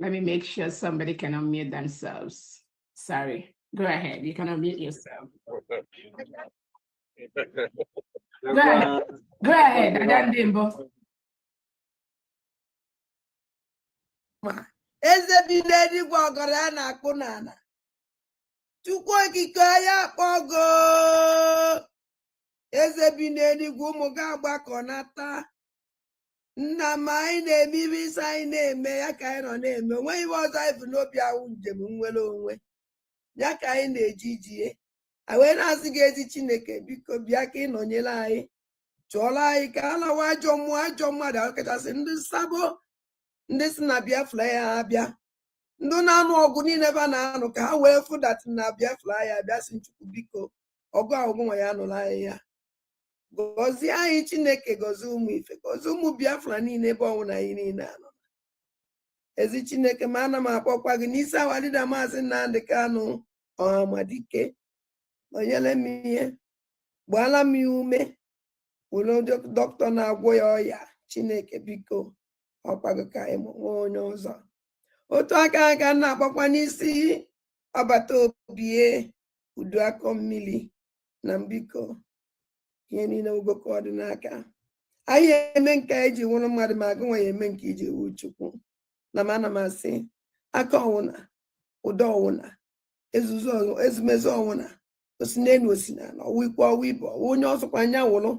Let me make sure somebody can unmute themselves. Sorry. Go ahead. You can unmute yourself. Go ahead. Go ahead. Adandimbo. Eze bi n'eluigwe ọgọrọ ya na-akpụ n'ala. Chukwu okike ya akpọgo. Eze bi n'eluigwe ụmụ gị agbakọ nata. Nna m anyị na-eme ibe isi anyị na-eme ya ka anyị nọ na-eme. Onweghị ihe ọzọ anyị bụ n'obi ahụ njem nwere onwe. Ya ka anyị na-eji ijie. Anyị wee na-asị gị ezi Chineke biko bịa ka ị nọnyere anyị. Chụọrọ anyị ka a lawa ajọ mmadụ ọkachasị ndị nsabo. Ndị si na Biafra ya abịa ndị na-anụ ọgụ niile ebe a na-anụ ka ha wee fụdatị na Biafra ya abịa si Chukwu biko ọgụ ọgụnwa ya nụrụ anyị ya gọzie anyị Chineke gọzie ụmụ ife gọzie ụmụ Biafra niile ebe ọnwụ na anyị niile anọ ezi Chineke ma ana m akpọkwa gị n'isi awalida Maazị Nnamdi Kanu Ọhamadike onyere m ihe gbaala m ya ume were dọkịta na-agwọ ya ọya Chineke biko ọkwago ka anyị nwe onye ọzọ otu aka aka na-akpọkwa n'isi ọbata obie udu akọ mmiri na mbiko ihe niile ugoko ọdịnaka anyị eme nke eji nwụrụ mmadụ ma agụ nwe ya eme nke iji wu Chukwu na m ana m asị aka ọwụna ụdọ ọwụna ezumezu ọwụna osinenu osinala ọwụ ikwu ọwụ ibe ọwụ onye ọsọkwa anya wụrụ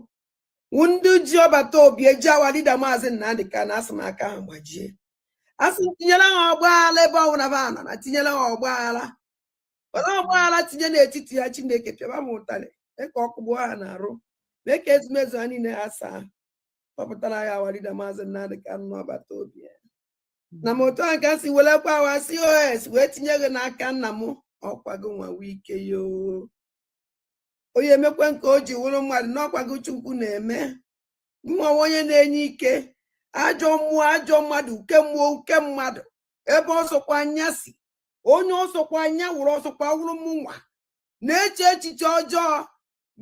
ndị ji ọbata obi eji awalida Maazị Nnamdi Kanu asị m aka ha gbajie asị m tinyere ha ọgbaghara ebe ọbụla ba nọ na tinyere ha ọgbaghara tinye n'etiti ya Chineke pịaba m ụtarị mee ka ọkụgbuo ha na-arụ mee ka ezumezu ha niile ha saa kpọpụtara ya awalida Maazị Nnamdi Kanu n'ọbata obi ya na m otu a ka si welekwa awa COS wee tinye gị n'aka nna m ọkwago nwa wike yoo onye emekwe nke o ji wụrụ mmadụ n'ọkwago Chukwu na-eme mmụọ onye na-enye ike ajọ mmụọ ajọ mmadụ uke mmụọ uke mmadụ ebe ọsọkwa anya si onye ọsọkwa anya wụrụ ọsọkwa wụrụ m nwa na-eche echiche ọjọọ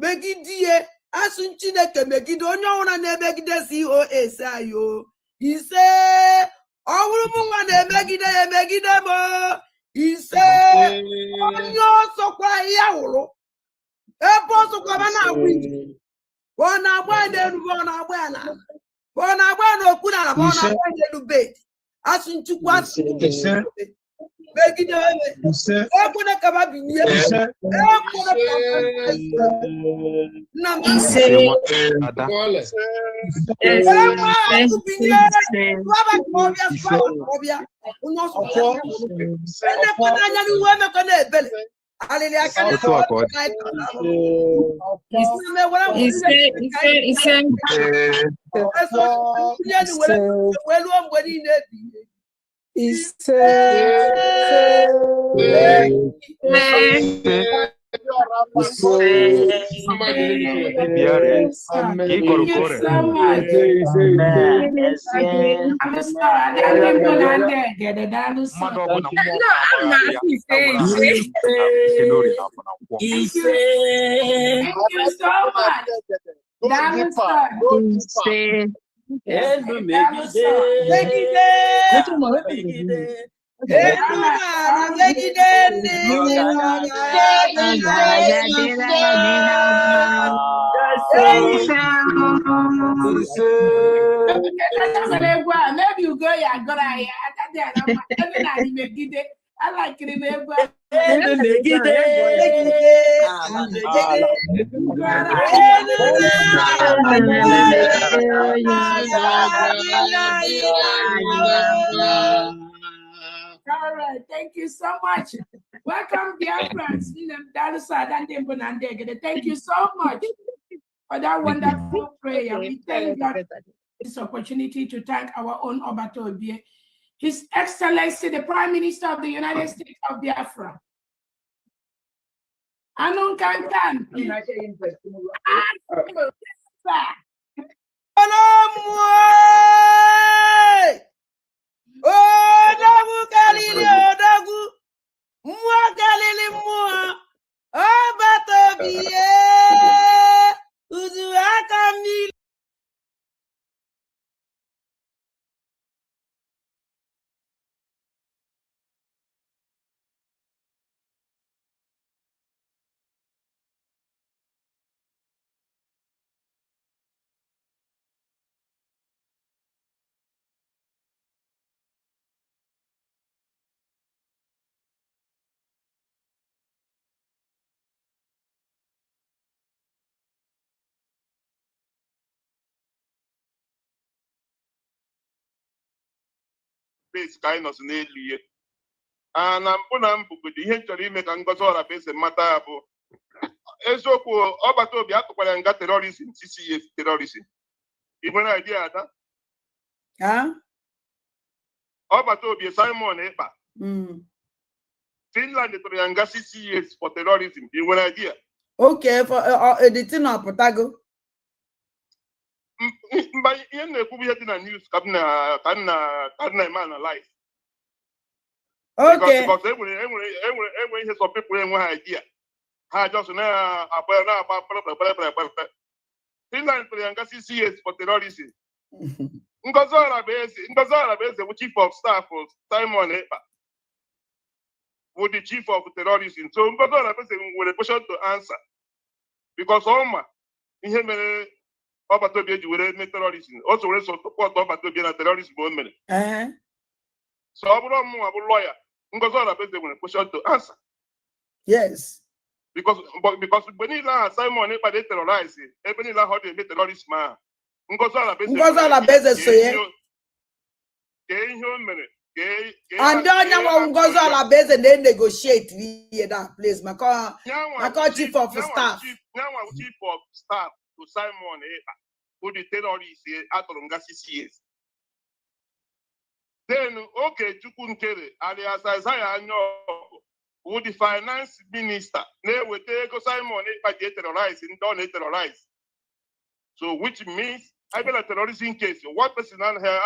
megidie asụ Chineke megide onye ọbụla na-emegide COS ayo ise ọwụrụ m nwa na-emegide ya emegide m ise onye ọsọkwa ya wụrụ ebe ọsọkwaba na-agba ije bụ ọ na-agba ya n'elu bụ ọ na-agba ya n'ala bụ ọ na-agba ya n'okwu n'ala bụ ọ na-agba ya n'elu bedi asụ Chukwu asụ megide ekwene ka ba binye nna m ọbịa onye ọsọ anya n'ihu emekọ na-ebele maybe you go ya gora ya I like it in all right, thank you so much. Welcome, dear friends. Thank you so much for that wonderful prayer. We thank God for this opportunity to thank our own Obato Obie, His Excellency, the Prime Minister of the United States of Biafra. Anun Kankan. Odagu kalili odagu mua kalili mua Obato Obie uzu akamili base kind of n'elu na mbụ na mbugodi ihe nchọrọ ime ka Ngozi Orabeze mata ya bụ eziokwu ọgbata obi atụkwara nga terrorism 6 years terrorism. Ị nwere idea ada? Ọgbata obi Simon Ekpa Finland tụrụ ya nga 6 years for terrorism. Ị nwere idea? Okay, for the thing apụtago. Mba ihe na-ekwu ihe dị na news ka na eme analyze. Okay. Because enwere ihe some people enwe idea. Ha just na-agba Finland tụrụ ya nga 6 years for terrorism. Ngozi Orabeze bụ chief of staff of Simon Ekpa who the chief of terrorism. So Ngozi Orabeze nwere question to answer because ọma ihe mere ọgbata obi eji were eme terrorism. O so were support ọgbata obi na terrorism o mere. So ọ bụrụ ọmụnwa bụ lawyer, Ngozi Orabeze nwere question to answer. Yes. Because mgbe niile ahụ Simon Ekpa dey terrorize ebe niile ahụ ọ dị-eme terrorism ahụ Ngozi Orabeze so ye. Ihe o mere and onye nwa Ngozi Orabeze na-negotiate ihe that place maka chief of staff. Nyanwa chief of staff to Simon Ekpa who the terrorist atụrụ nga 6 years. Then Okechukwu Nkere alias Isaiah Anyaogu who the finance minister na-eweta ego Simon Ekpa ji terrorize ndị ọ na-terrorize. So which means I been a terrorism case. One person and her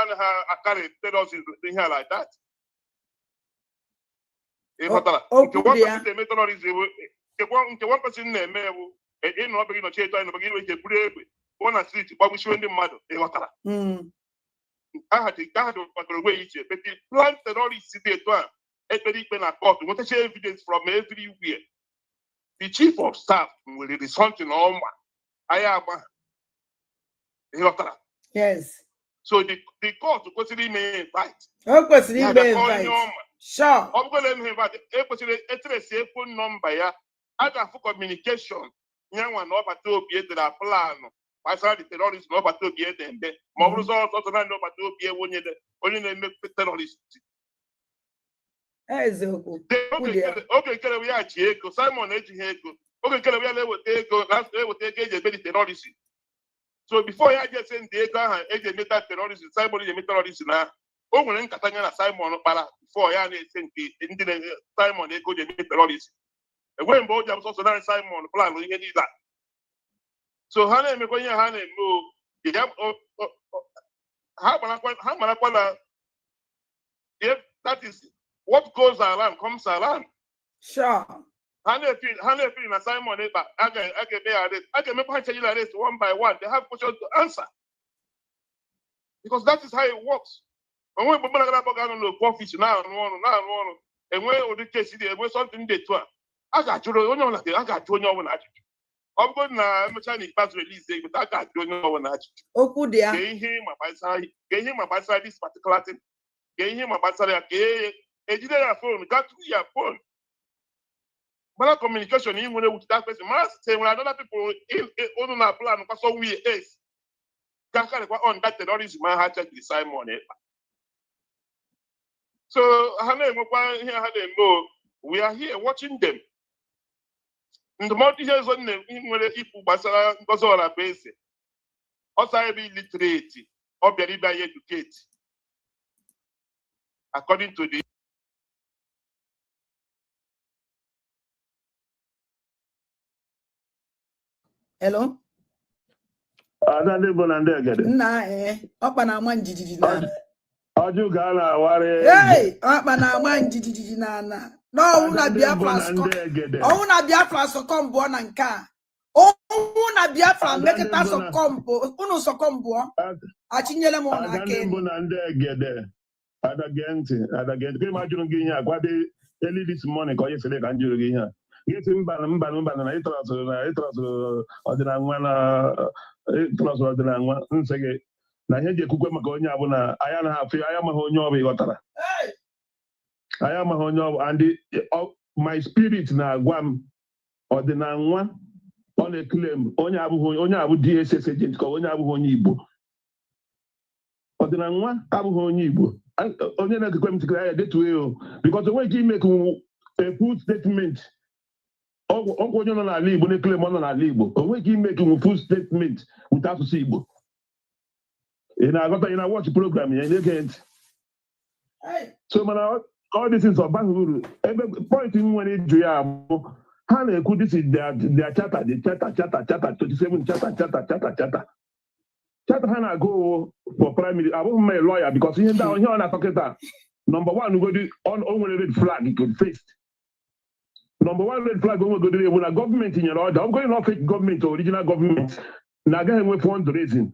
carry terrorism here like that. One person they make terrorism. One person they make in no begin no change no begin with a brave one street but we show them mad. I had to wait but the plan terrorists today to a court. Want to share evidence from everywhere. The chief of staff will be something on I am. Yes. So the court consider me invite. Sure. I'm going to invite a phone number. I got for communication. Young one over to be at the plan. I saw the terrorists over to be at them. More results also not over to be only make terrorists. Okay, we are Chieko, Simon Ejiheko. Okay, we are take a terrorism. So before I just send the ego terrorist, Simon is a terrorist now. Oh, when Catania Simon para before I send the Simon ego the terrorist. And when both of also not Simon plan we need that. So Hannah me going Hannah no the how if that is what goes around comes around. Sure. Simon Ekpa, I can make this one by one. They have questions to answer. Because that is how it works. When we put no profit now, and when the case is something they do. I got you know like I got you know when I I'm going to Chinese pass release, but I got you know when I gain him about this particular thing. Gain him about a phone, got your phone. But communication even with that person, must say when other people on our plan because so we is. Can't on that terrorism man had to Simon Ekpa. So we are here watching them. In the multi-years on them, people Basara Ngozi Orabeze, also be literate or be educated. According to the hello. Ọkpa na-ama njijiji n'ala. Ọjụ ga na-awara. Hey, ọkpa na-ama njijiji n'ala. N'ọnwụ na Biafra sọkọmbụọ na nke a. Ọnwụ na Biafra mekịta sọkọmbụ, unu sọkọmbụọ. Achinyere m ọna aka elu. Mbụ na ndị egede. Adagenti. Ka ma jụrụ gị ihe a gwade early this morning ka onye sịrị ka m jụrụ gị ihe a. Gịtị mba na ịtọrọsụrụ ọdịnanwa nsị gị na ihe ji ekwukwe maka onye abụ na anya na afọ anya amaghị onye ọ bụ ịghọtara anya amaghị onye ọ bụ and my spirit na-agwa m ọdịnanwa ọ na-eklem onye abụ DSS agent ka onye abụghị onye Igbo ọdịnanwa abụghị onye Igbo onye na-ekekwe m tikere ya detuo ya because onwe ike ime a full statement ọgwụ onye nọ n'ala Igbo na-ekele m ọ nọ n'ala Igbo onwe ike ime a full statement wute asụsụ Igbo ị na-agọta ị na-watch program ya na-ege ntị so mana all these things ọbaghị uru ebe point nwere ịjụ ya bụ ha na-ekwu this is their charter the charter 27 charter ha na-agụ for primary abụghị m a lawyer because ihe ọ na-atọkịta number one ugodi o nwere red flag first number one red flag o nwegodiri ewu na gọọmenti nyere ọda ọ bụgodị na fake gọọmenti original gọọmenti na-agaghị enwe fundraising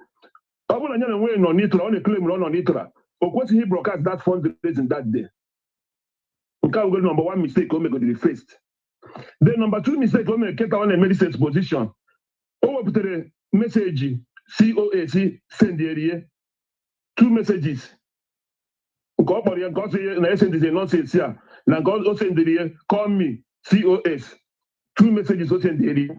ọ bụrụ na ya na enweghị nọ n'itra ọ na-ekele mere ọ nọ n'itra o kwesịghị broadcast that fundraising that day nke a ugodi number one mistake o megodiri first then number two mistake o mere keta ọ na-eme this exposition o wepụtara meseji COAC senderie two messages nke ọ kpọrọ ya nke ọ sị na esendizie nonsense a na nke o senderie call me COS two messages o senderie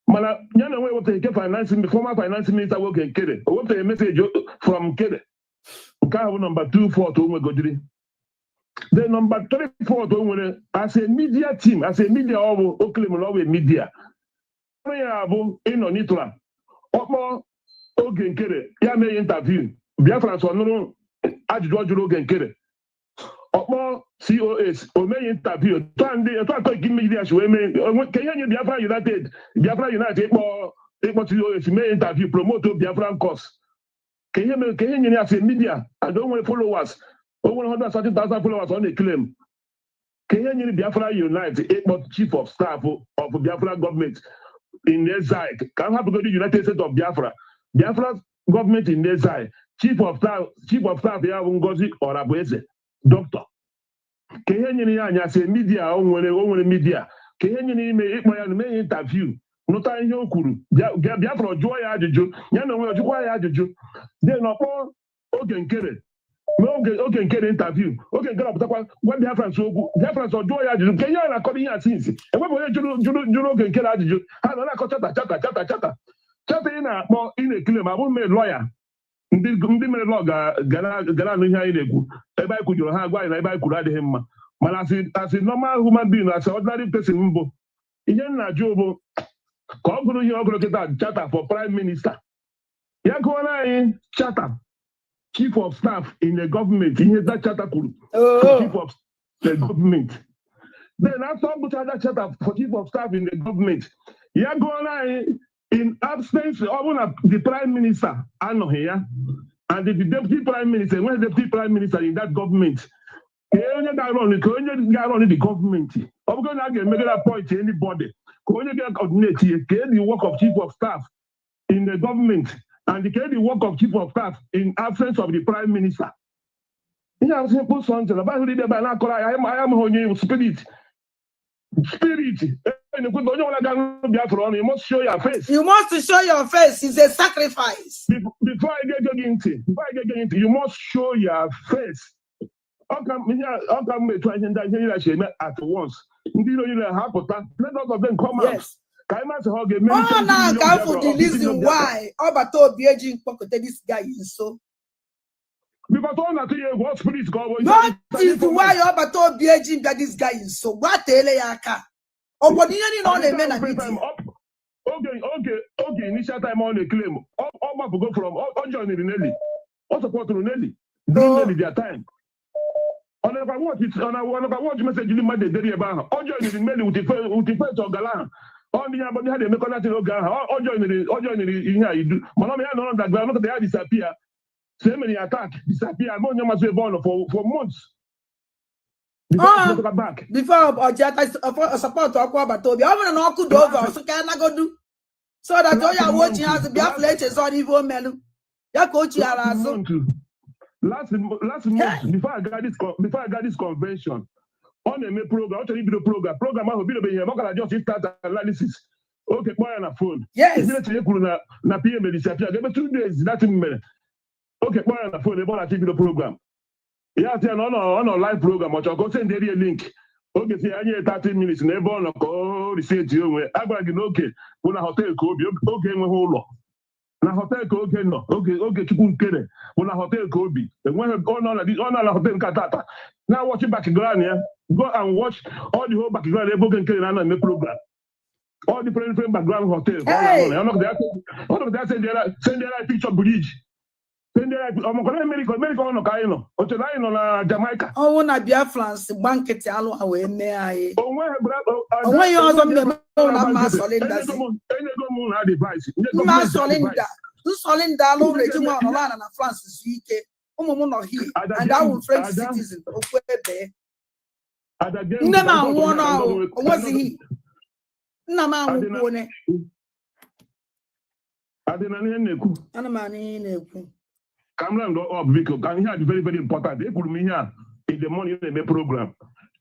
mana ya na enwe wepụtara nke former finance minister nwoke Nkede o wepụtara message from Nkede nke ahụ bụ number 2 fort o nwegodiri then number 3 fort o nwere as a media team as a media ọ bụ o claim na ọ bụ media ọrụ ya bụ ịnọ n'itra ọkpọ Oge Nkede ya mee interview Biafra nso nụrụ ajụjụ ọ jụrụ Oge Nkede ọkpọ COS o meghị interview etu atọ ike media wee mee ka ihe nye Biafra United ịkpọ COS mee interview promote Biafran cause ka ihe nyere ya sị media and o nwere followers o nwere 130,000 followers ọ na-eklem ka ihe nyere Biafra Unite ịkpọ chief of staff of Biafra government in exile ka m hapụgodi United States of Biafra government in exile chief of staff ya bụ Ngozi Orabueze doctor ka ihe nyere ya anya sị media o nwere media ka ihe nyere ime ịkpọ ya na mee interview nụta ihe o kwuru Biafra jụọ ya ajụjụ ya na onwe ya jụkwa ya ajụjụ dị n'ọkpọ Oge Nkede Oge Nkede interview Oge Nkede ọpụtakwa gwa Biafra okwu Biafra jụọ ya ajụjụ ka ihe a na-akọrọ ihe a sinsi enwebụ onye jụrụ Oge Nkede ajụjụ ha nọ na-akọ chata ị na-akpọ ị na-ekele ma abụghị m lọya ndị mere lọ gara anụ ihe anyị na-ekwu ebe anyị kwujuru ha agwa anyị na ebe anyị kwuru adịghị mma mana asị normal human being asị ordinary person mbụ ihe m na-ajụ bụ ka ọ gụrụ ihe ọ gụrụ kịta charter for prime minister ya gụọra anyị charter chief of staff in the government ihe that charter kwuru chief of the government then after ọ gụchara that charter for chief of staff in the government ya gụọra anyị in absence ọ bụ na the prime minister anọghị ya and the deputy prime minister when deputy prime minister in that government ka onye ga-arọn the government ọ bụgo na a ga-emegara point anybody ka onye ga-coordinate ihe ka the work of chief of staff in the government and the work of chief of staff in absence of the prime minister ihe a simple something abaghị ide ebe na-akọrọ anyị amaghị onye spirit onye ọbụla ga-arụ Biafra ọnụ you must show your face. You must show your face. It's a sacrifice. Before I get into you must show your face. Ọ ka m etu ihe ndị ihe na-achị eme at once. Ndị iro niile ha pụta. Let us of them come out. Ka anyị masị ha ọ ga-eme. Ọ na-aka for the reason why Ọbata Obieji mkpọkọta this guy nso. Because all na three what spirit go. What is the why Ọbata Obieji bịa this guy nso? Gwa tele ya aka. Obodo ihe niile ọ na-eme na media. Oge initial time ọ na-claim ọ gbapụgo from ọ joined Nelly. Ọ supportụrụ Nelly. During Nelly their time. Ọ na-ekwa watch message ndị mmadụ edere ebe ahụ. Ọ joined Nelly with the face ọgala ahụ. Ọ ndị ha na-emekọnata n'oge ahụ. Ọ joined ihe a idu. Mana ọ ya nọrọ underground nọkọta ya disappear. So many attack disappear. Ma onye masị ebe ọ nọ for months. Before Ojeta support ọkụ Ọbata Obi ọ bụrụ na ọkụ dị over ọsụka nagodu so that onye awa ochie ha sị Biafra echezọ n'ife o melụ ya ka ochie ara azụ. Last month before I got this convention ọ na-eme program ọ chọrọ ibido program ahụ bidobeghị ihe ọ gara just start analysis oke kpọọ ya na phone ihe tinye kwuru na PM disappear ga-eme 2 days nothing mere oke kpọọ ya na phone ebe ọ na-achọ ibido program ya sị ya na ọ nọ live program ọ chọrọ ka o send eri link oge si ya nye 30 minutes na ebe ọ nọ ka o riseti onwe a gwara gị n'oke bụ na họtel ka oge enweghị ụlọ na hotel ka oge nọ oge chukwu nkere bụ na hotel ka obi enweghị ọ nọ na hotel nke tata na watch background ya go and watch all the whole background ebe oge nkere na eme program all the different background hotel ọ nọ send their picture bridge send their ọmọkọrọ America ọ nọ ka anyị nọ oche na anyị nọ na Jamaica ọnwụ na Biafrans gba nkịtị alụ ha wee mee anyị onweghị ọzọ m na-eme na mma Solinda enyego m na advice mma Solinda alụ ụlọ eji nwa ọnọrọ na France zu ike ụmụ m nọ here and I will French citizen okwu ebe nne m anwụọ n'ahụ onwezighị nna m anwụkwuo one adịna ihe na-ekwu ana m anụ ihe na-ekwu Cameron up biko ka ihe a dị very very important ekwuru m ihe a in the morning na-eme program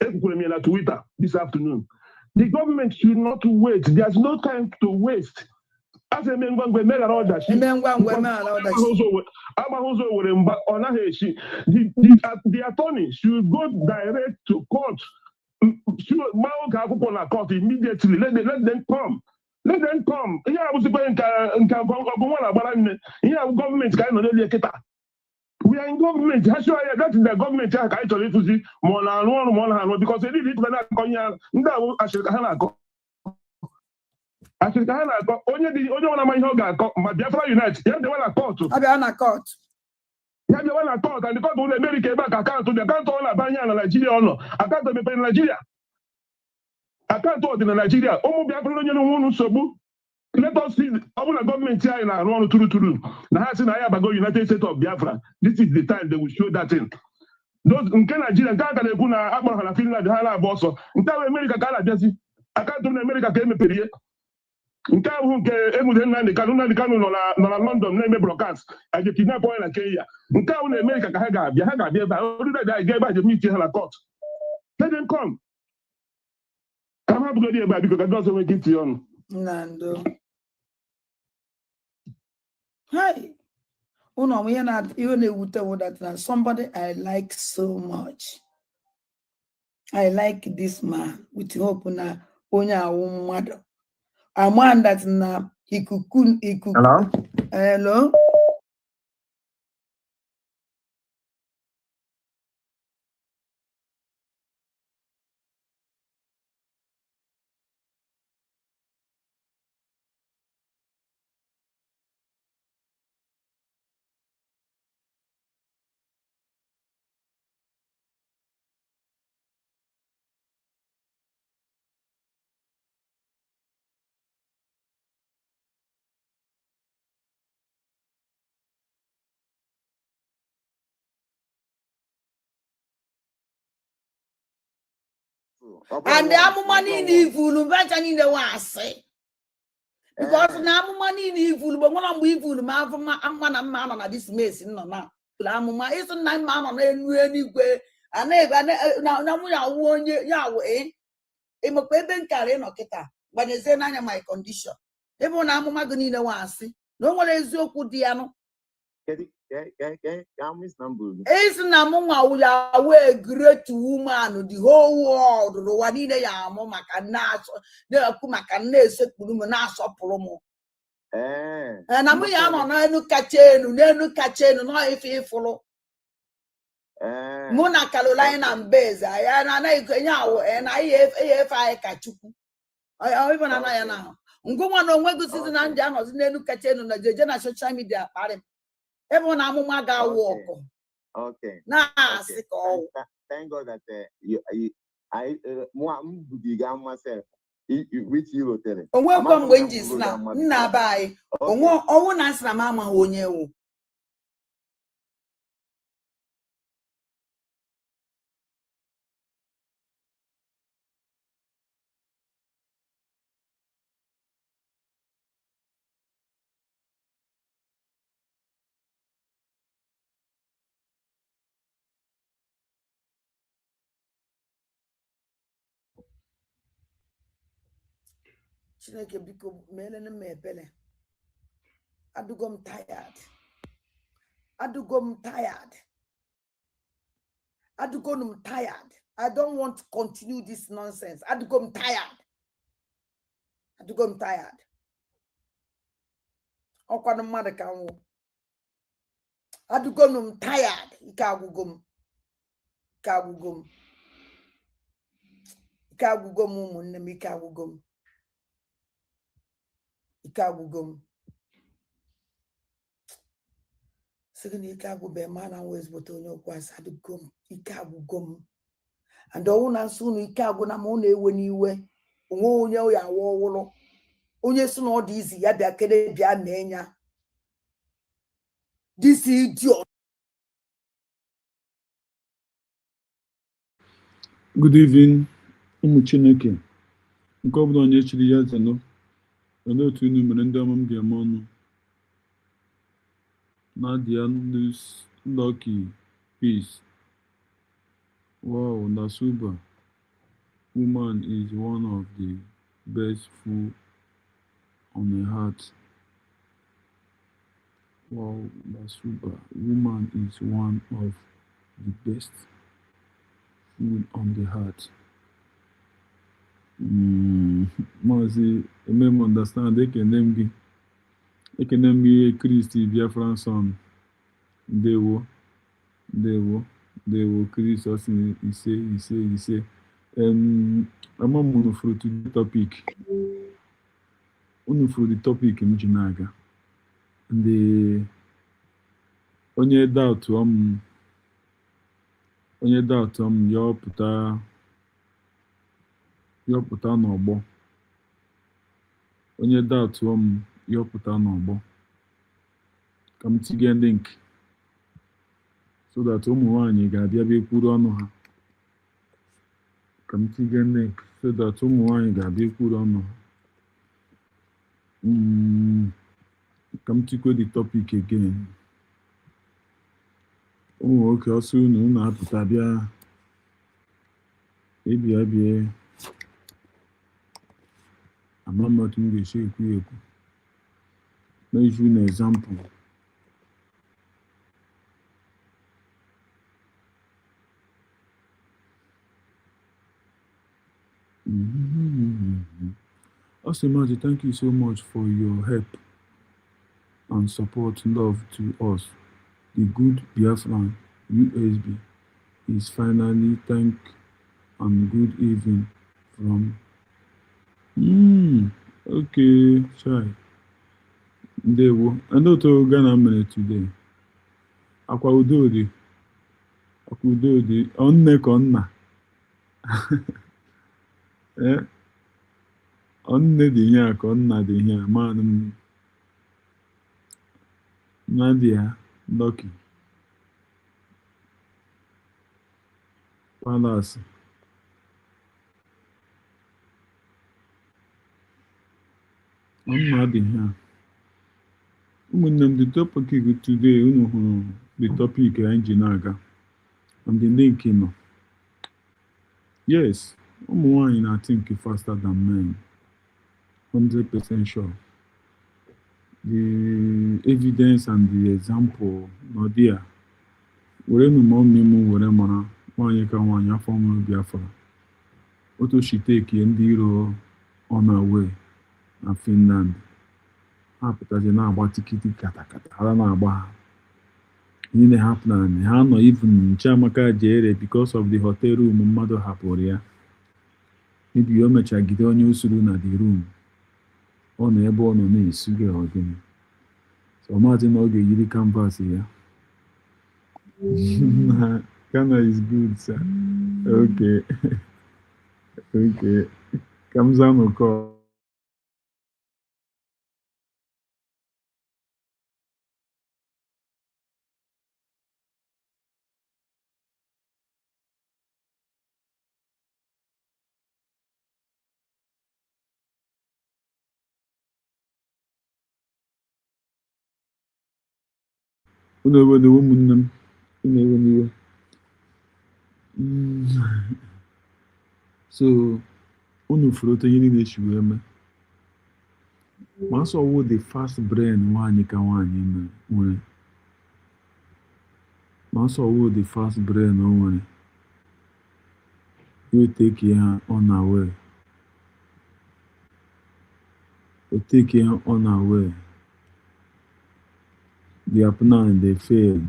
ekwukwere m ya na Twitter this afternoon the government should not wait there's no time to waste as eme ngwangwa emeghara ọdachi agbaghị ụzọ were mgba ọ naghị echi the attorney should go direct to court gba oge akwụkwọ na court immediately let them come ihe a bụzikwa nke ọgụ nwa na-agbara nne ihe a bụ gọọmenti ka anyị nọ n'elu kịta we are in government ha sure ya that is the gọọmenti ahụ ka anyị chọrọ ịtụzi ma ọ na-arụ ọrụ ma ọ na-arụ because ediri ịtụba na-akọ ihe ahụ ndị ahụ asịrị ka ha na-akọ onye nwe na-ama ihe ọ ga-akọ ma Biafra Unite ya bịawa na kọtụ ya bịawa na kọtụ and the kọtụ ụlọ America ebe a ka akaụntụ dị akaụntụ ọ na-aba ihe na Naijiria ọ nọ akaụntụ mepere na Naijiria akaụntụ ọ dị na Naijiria ụmụ Biafra onye na nwunu nsogbu let us see ọ bụrụ na gọọmenti anyị na-arụ ọrụ tụrụ na ha sị na anyị abago United States of Biafra this is the time they will show that thing nke Naijiria nke a ka na-ekwu na akpọrọ ha na Finland ha na-agba ọsọ nke ahụ America ka a na-abịazi akaụntụ na America ka emepere ihe nke ahụ nke emude Nnamdi Kanu nọ na London na-eme broadcast aje kidnap onye na Kenya nke ahụ na America ka ha ga-abịa ebe a orire ga ebe a jem iche ha na court let them come ka ha bụgodi ebe a biko ka ndị ọzọ nwee ike itinye ọnụ Nando hi ụnọ m ihe na-ewute that na somebody I like so much I like this man with hope na onye awụ mmadụ I'm that na ikuku. Hello. And the amụma niile ivulu bacha niile wasị because na amụma niile ivulu bụ nwere mgbe ivulu ma afụma na mma nọ na this mess nọ na amụma ịsụ na mma nọ n'elu eluigwe na mụ ya wụ onye ya wụ ịmakwa ebe nkara ịnọ kịta gbanyezie n'anya my condition ebe na amụma gị niile wasị na o nwere eziokwu dị ya nụ is na mụ ya a great woman the whole world ụwa niile ya amụ maka na-ekwu maka na-esekpuru m na-asọpụrụ m na mụ ya nọ n'elu kacha elu nọ ife ịfụrụ mụ na Carolina Mbeze ya na-enye awụ na ihe efe anyị ka Chukwu ibe na ya na ngụnwa na onwe gosizi na ndị anọzi n'elu kacha elu na jeje na social media kparị m ebe na amụma ga-awụ ọkụ na-asị ka ọwụ thank God that onwekwa mgbe m ji si na nna be anyị ọnwụ na nsị na m amaghị onye wụ Chineke biko meelenu m ebele adugo m tired I don't want to continue this nonsense adugo m tired ọkwanụ mmadụ ka nwụ adụgonu m tired ike agwụgo m ụmụnne m ike agwụgo m sịgị na ike agwụbe ma na nwa ezigbote onye okwu asị adụgo m ike agwụgo m and ọnwụ na nsọ unu ike agwụna ma unu ewe n'iwe onwe onye ya awa ọwụrụ onye si na ọ dị izi ya bịa kere bịa mee ya this idiot. Good evening, ụmụ Chineke. Nke ọ bụla onye chiri ya zelo, olee otu unu mere ndị ọma m ga-eme ọnụ. Nadia Lucky Peace. Wow, Nasuba. Woman is one of the best food on the heart. Wow, Nasuba. Woman is one of the best food on the heart. Mazi, I understand. They can name Christy Biafran son. Dewo, Chris also he say. I'm on for the topic. Only for the topic Mjinaga. And the onye doubt yọpụta n'ọgbọ. Onye doubt yọpụta n'ọgbọ. Ka m tinye link so that ụmụ nwanyị ga-abịa bịa kwuru ọnụ ha. Ka m tinye link so that ụmụ nwanyị ga-abịa kwuru ọnụ ha. Ka m tikwe the topic again. Ụmụ nwoke ọsọ unu apụta bịa bịa ama m otu m ga-esi ekwu meju na example. Osemaji, thank you so much for your help and support. Love to us. The good Biafran USB is finally thank and good evening from. Okay, shy. Ndewo. I know to Ghana minute today. Akwa udodi. Onne konna. Onne dị ihe ka onna dị ihe man. Nadia Lucky Palace. Onna dị ihe. Ụmụnne m, the topic today unu hụrụ the topic anyị na-aga and the link nọ. Yes, ụmụ nwanyị na-think faster than men. 100% sure. The evidence and the example nọ there. Were nụ ma ọmịmụ were mara nwanyị ka nwanyị afọ mụrụ Biafra. Otu she take ndị iro on her way na Finland. Ha pụtazi na-agba tikiti katakata ha na-agba ha. Ihe na-ahapụ na ha nọ even Chiamaka jere because of the hotel room mmadụ hapụrụ ya. Maybe o mechagide onye usuru na the room. Ọ nọ ebe ọ nọ na-esu gị ọdịna. So maazị na ọ ga-eyiri canvas ya. Ghana is good, sir. Okay. Okay. Kamzano call. Unewe the woman unewe. So unu fruto yini na-echiwe ma so wo the fast brain nwanyị ka nwanyị nwere. Ma so wo the fast brain o nwere. You take her on our way. You take her on our way. they apply and they fail.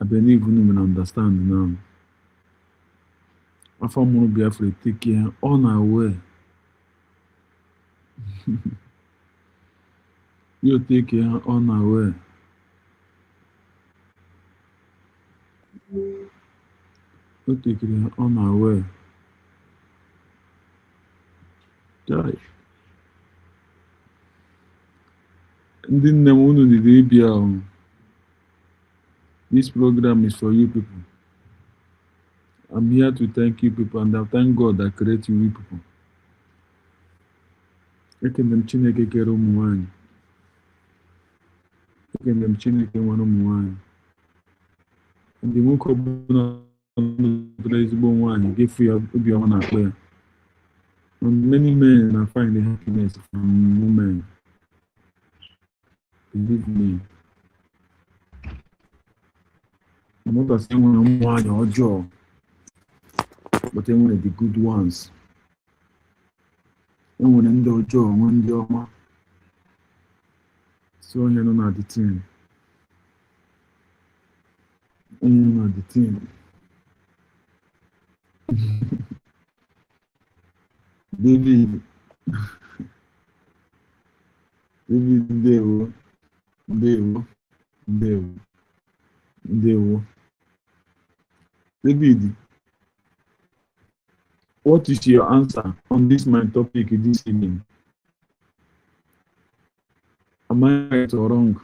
I believe you will understand now. After more Biafra take care unaware. You take care unaware. You take care unaware. Die. Ndị nne m unu dịrị ịbịa ahụ. This program is for you people. I'm here to thank you people and I thank God that created you people. Ekele m Chineke kere ụmụ nwanyị. Ekele m Chineke nwere ụmụ nwanyị. Ndị nwoke ọbụla nụtara ezigbo nwanyị ga-efu ya obiọma na-akpọ ya. And many men are finding happiness from women. Believe me. I'm not saying one woman or job, but then one of the good ones. And when the job, one the so you know the team. You know the team. David, David, what is your answer on this my topic this evening? Am I right or wrong?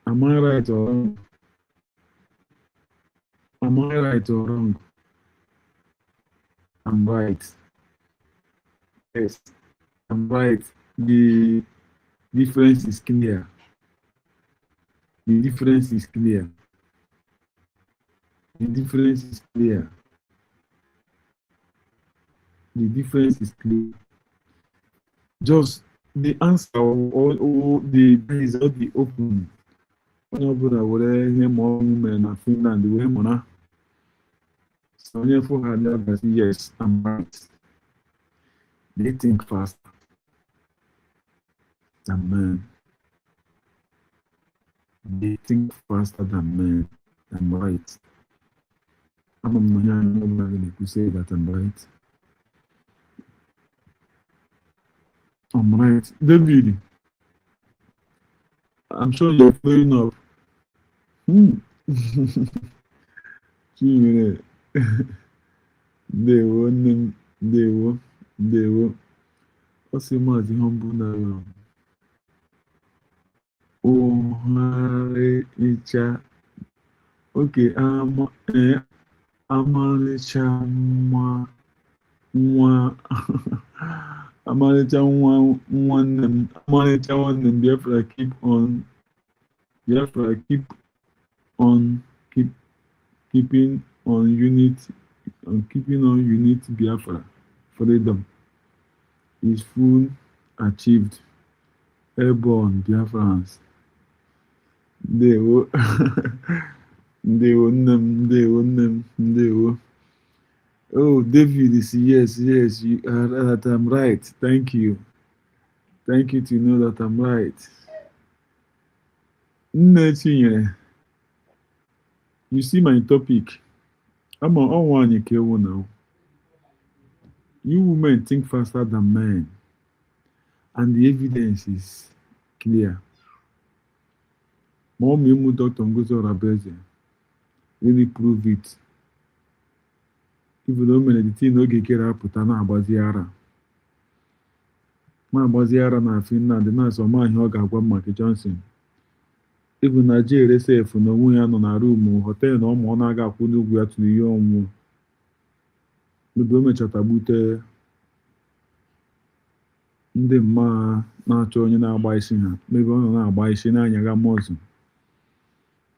Am I right or wrong? Am I right or wrong? I'm right. Yes, I'm right. The difference is clear. The difference is clear. The difference is clear. The difference is clear. Just the answer or the result be open. Whenever I would hear more women in Finland, the way Mona. So therefore, I say yes, I'm right. They think faster than men. They think faster than men. I'm right. I'm not hearing nobody who say that I'm right. I'm right. David, I'm sure you're flowing up. They were. What's the matter? Humble now. Oh, Icha. Okay, Amalicha Amalicha one Biafra keep on keeping on unit Biafra freedom is full achieved airborne Biafrans. They were Oh, David is yes, you are that I'm right. Thank you to know that I'm right. You see my topic. I'm on one you now. You women think faster than men, and the evidence is clear. Mom, you Dr. Ngozo Rabeze really prove it. Even though many things no get put on Abaziara. My Abaziara na Finland, the nurse of my Hoga Mark Johnson. Even Nigeria safe no one on a room, hotel no more naga who knew we are to the young. The women chatabute the ma na-achọ onye na-agba isi ha maybe ọ nọ na-agba isi na-anyaga mọzụ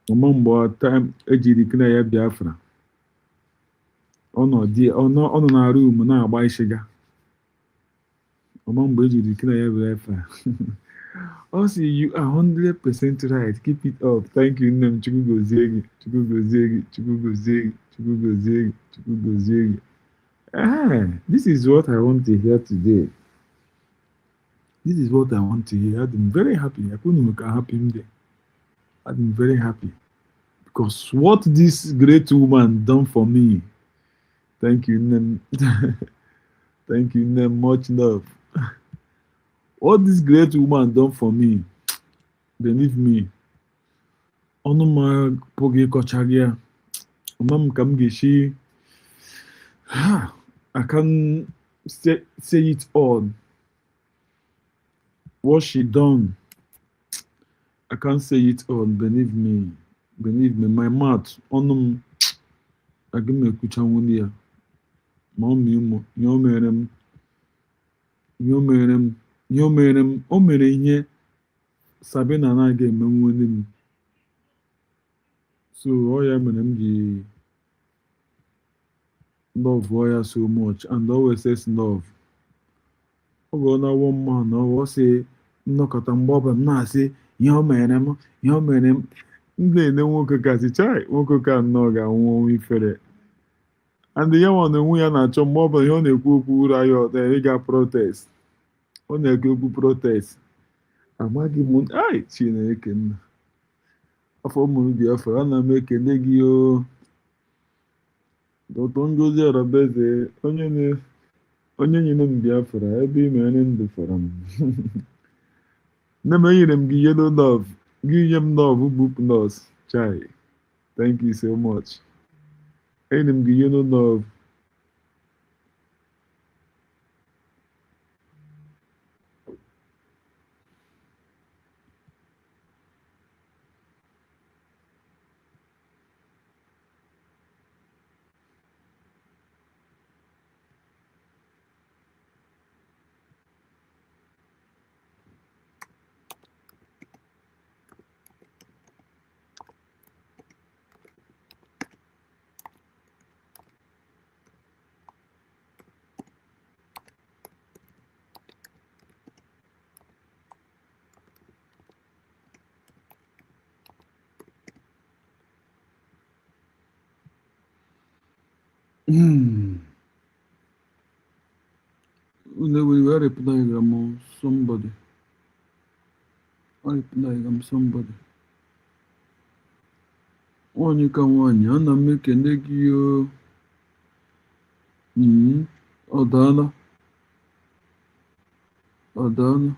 ọma mgbe time ejiri kina ya Biafra ọ nọ na room na-agba isi ga ọma mgbe ejiri kina ya Biafra also you are 100% right, keep it up. Thank you nne m. Chukwu gozie gị. This is what I want to hear today. This is what I want to hear. I'm very happy. I couldn't make happy there. I'm very happy. Because what this great woman done for me. Thank you, Nem. Thank you, Nem. Much love. What this great woman done for me. Believe me. Ọnụ m apụghị ịkọchaghị ya. Ama m ka m ga-esi. I can say it all. What she done. I can't say it all. Believe me. Believe me. My mouth. Ọnụ m. Aga m ekwuchanwuli ya. Ma ọ mịmụ. Ihe o mere m. Ihe o mere m. Ihe o mere m. O mere ihe Sabina anaghị emenwuli m. So ọ ya mere m ji love her so much and always says love. Ọ bụ na one man ọ sị nnọkọta mgbe ọbụla m na-asị ihe o mere m ihe o mere m na-ene nwoke kasị chai nwoke ka nnọọ ga-anwụ ọnwụ ifere and ya nwa na onwe ya na-achọ mgbe ọbụla ihe ọ na-ekwu okwu riot ịga protest ọ na-ekwu okwu protest amaghị m ai Chineke nna afọ mụrụ Biafra ana m ekele gị o Dr. Ngozi Arabeze onye nyere m Biafra ebe imere ndụ fọrọ m nne m enyere m gị yellow love gị nye m love bụ plus chai thank you so much enyere m gị yellow love Where reply somebody. I reply somebody. Onye ka nwanyị ana m ekele gị o. Ọ daala. Ọ daala.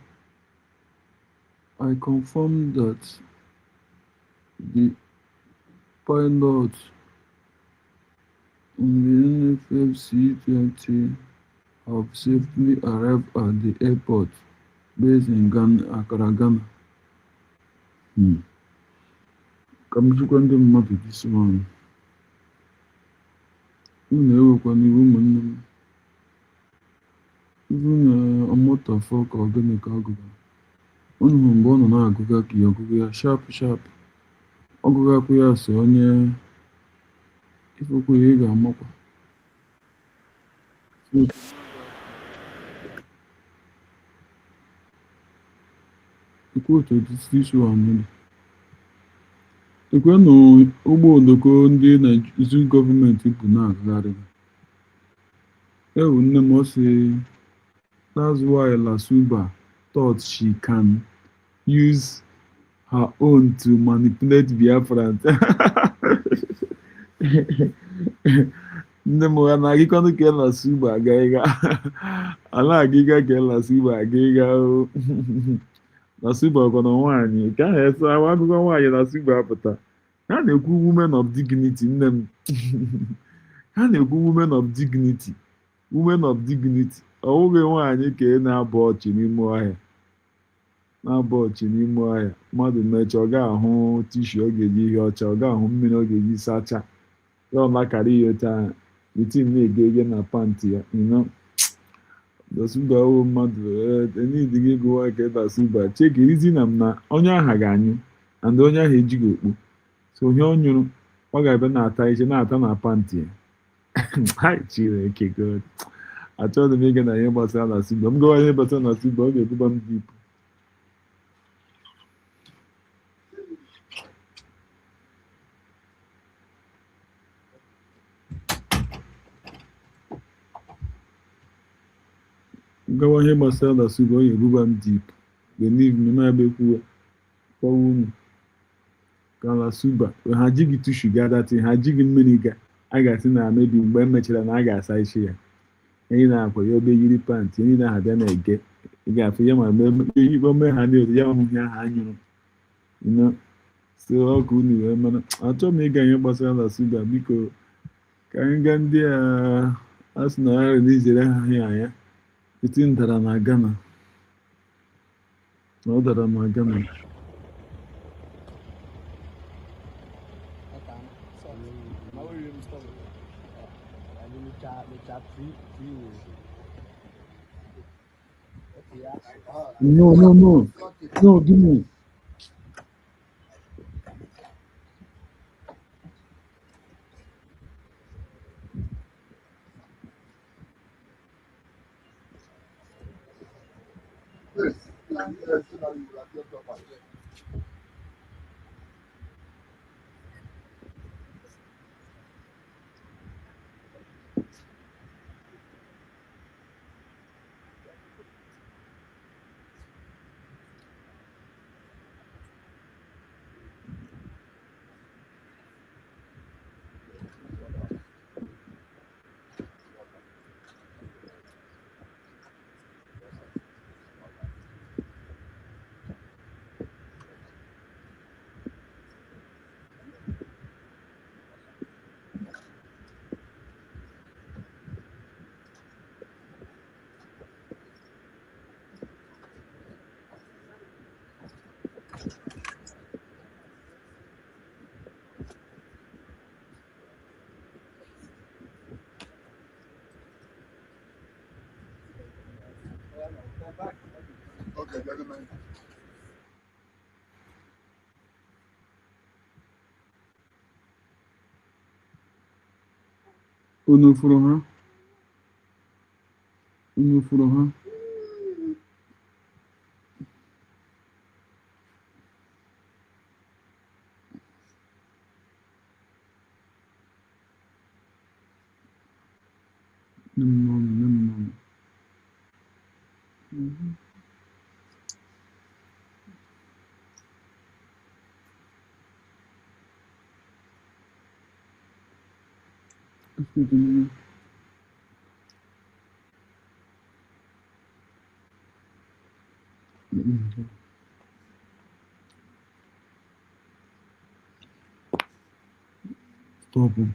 I confirm that the pilot on the NFF C-20 have safely arrived at the airport based in Accra, Ghana. Ka m jikwa ndị mmadụ this one. Unu ewekwa n'iwu ụmụnne m. Ibu na ọmụtafọ ka ọgịnị ka agụga. Unu hụ mgbe ọ nọ na-agụga ka ya ọgụgụ ya sharp sharp. Ọgụgakwa ya so onye ifokwu ya ị ga-amakwa. Ikwu otu this one. Ekwe na ụgbọ oloko ndị Naijiria gọọmenti bụ na-agagharị. Ewu nne m ọ sị that's why Lasuba thought she can use her own to manipulate Biafra. Nne m ha na-agịkọnụ ka Lasuba aga ịga. Ala agịga ka Lasuba aga ịga o. Lasuba ọkwa na nwaanyị ka ahụ eso awa akụkọ nwaanyị Lasuba apụta. Ha na-ekwu women of dignity nne m. Ha na-ekwu women of dignity. Women of dignity. Ọ bụghị nwaanyị ka ị na-abụ ọchị n'ime ọhịa. Na-abụ ọchị n'ime ọhịa. Mmadụ mechaa ọ ga-ahụ tishu ọ ga-eji ihe ọcha, ọ ga-ahụ mmiri ọ ga-eji sacha. Ya ọ nakara ihe taa etin na-ege ege na pantị ya. Lasuba o mmadụ enidi gị gụwa ka Lasuba chekirizi na m na onye aha ga-anyụ na ndị onye ahụ ejighị okpu. So ihe ọ nyụrụ ọ ga-abịa na-ata iche na-ata na pantị ya. Hai Chineke God. Achọghị m ịga na ihe gbasara Lasuba. M gawa ihe gbasara Lasuba ọ ga-ebuba m dip. gawa ihe gbasara na suga onye ebuba m deep believe me na-ebe kwuwe kpọwa unu ka na suba ha jighị tu shuga datị ha jighị mmiri a ga-asị na mebi mgbe emechara na a ga-asa isi ya enyi na-akwa ya obe yiri pantị enyi na-abịa na-ege ị ga-afụ ya ma ome ha dị otu ya hụ ihe ahụ anyụrụ so ọkụ unu wee mana achọghị m ịga ihe gbasara na suba biko ka anyị gaa ndị a sị na ya relizere ha ya anya eti dara na Ghana na ọ dara na Ghana no give me Okay, gentlemen. unu fụrụ ha Stop him.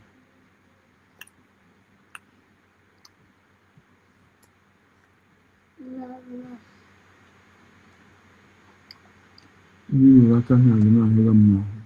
You are talking about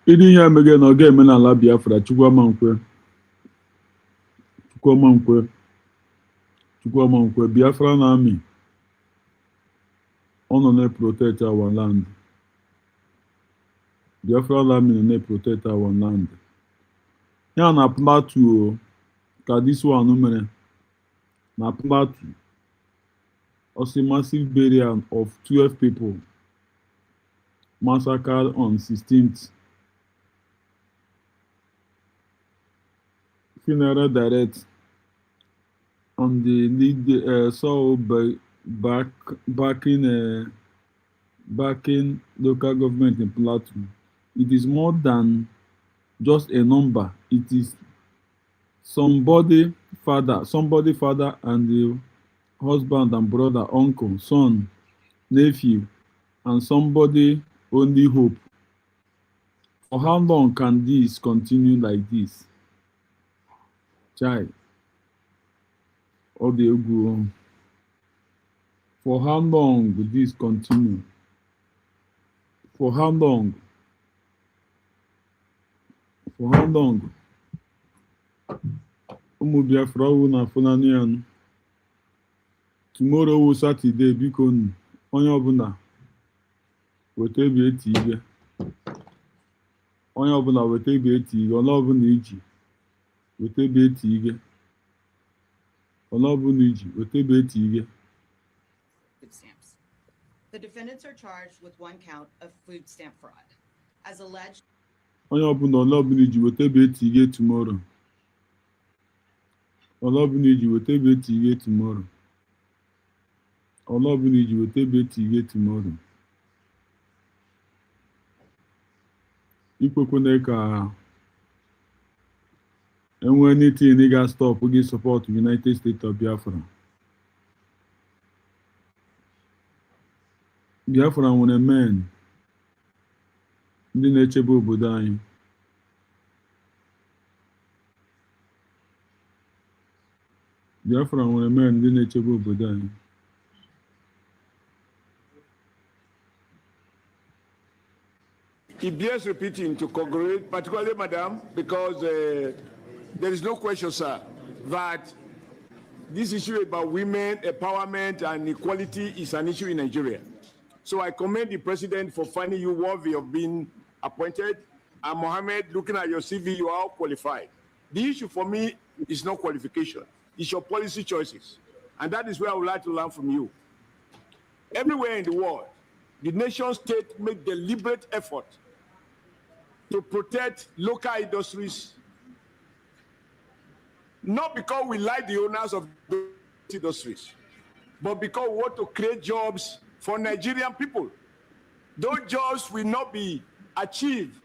Ịdị ihe emege na ọ ga-eme n'ala Biafra, Chukwuma Nkwe, Biafra Army, ọ nọ na-protect our land. Biafra Army na-protect our land. Ya na Plateau, ka this one mere, na Plateau, also massive burial of 12 people massacred on 16th. Funeral direct on the lead so backing local government in Plateau. It is more than just a number. It is somebody father and the husband and brother, uncle, son, nephew, and somebody only hope. For how long can this continue like this? Child, or they go. For how long will this continue? For how long? For how long? Ụmụ Biafra wụ na Fulani anụ. Tomorrow wụ Saturday, biko nụ onye ọbụla weta ebe eti ihe. Onye ọbụla weta ebe eti ihe, ọla ọbụla iji weta ebe eti ihe. Ọla ọbụla iji weta ebe eti ihe. Food stamps. The defendants are charged with 1 count of food stamp fraud. As alleged. Onye ọbụla ọla ọbụla iji weta ebe eti ihe tomorrow. Ọla ọbụla iji weta ebe eti ihe tomorrow. Ọla ọbụla iji weta ebe eti ihe tomorrow. Ikwekwana ka enwe anything ị ga-stop gị support United States of Biafra. Biafra nwere men ndị na-echebe obodo anyị. Biafra nwere men ndị na-echebe obodo anyị. It bears repeating to congratulate, particularly, Madam, because there is no question, sir, that this issue about women empowerment and equality is an issue in Nigeria. So I commend the president for finding you worthy of being appointed. And Mohammed, looking at your CV, you are all qualified. The issue for me is not qualification. It's your policy choices. And that is where I would like to learn from you. Everywhere in the world, the nation state make deliberate effort to protect local industries, not because we like the owners of those industries, but because we want to create jobs for Nigerian people. Those jobs will not be achieved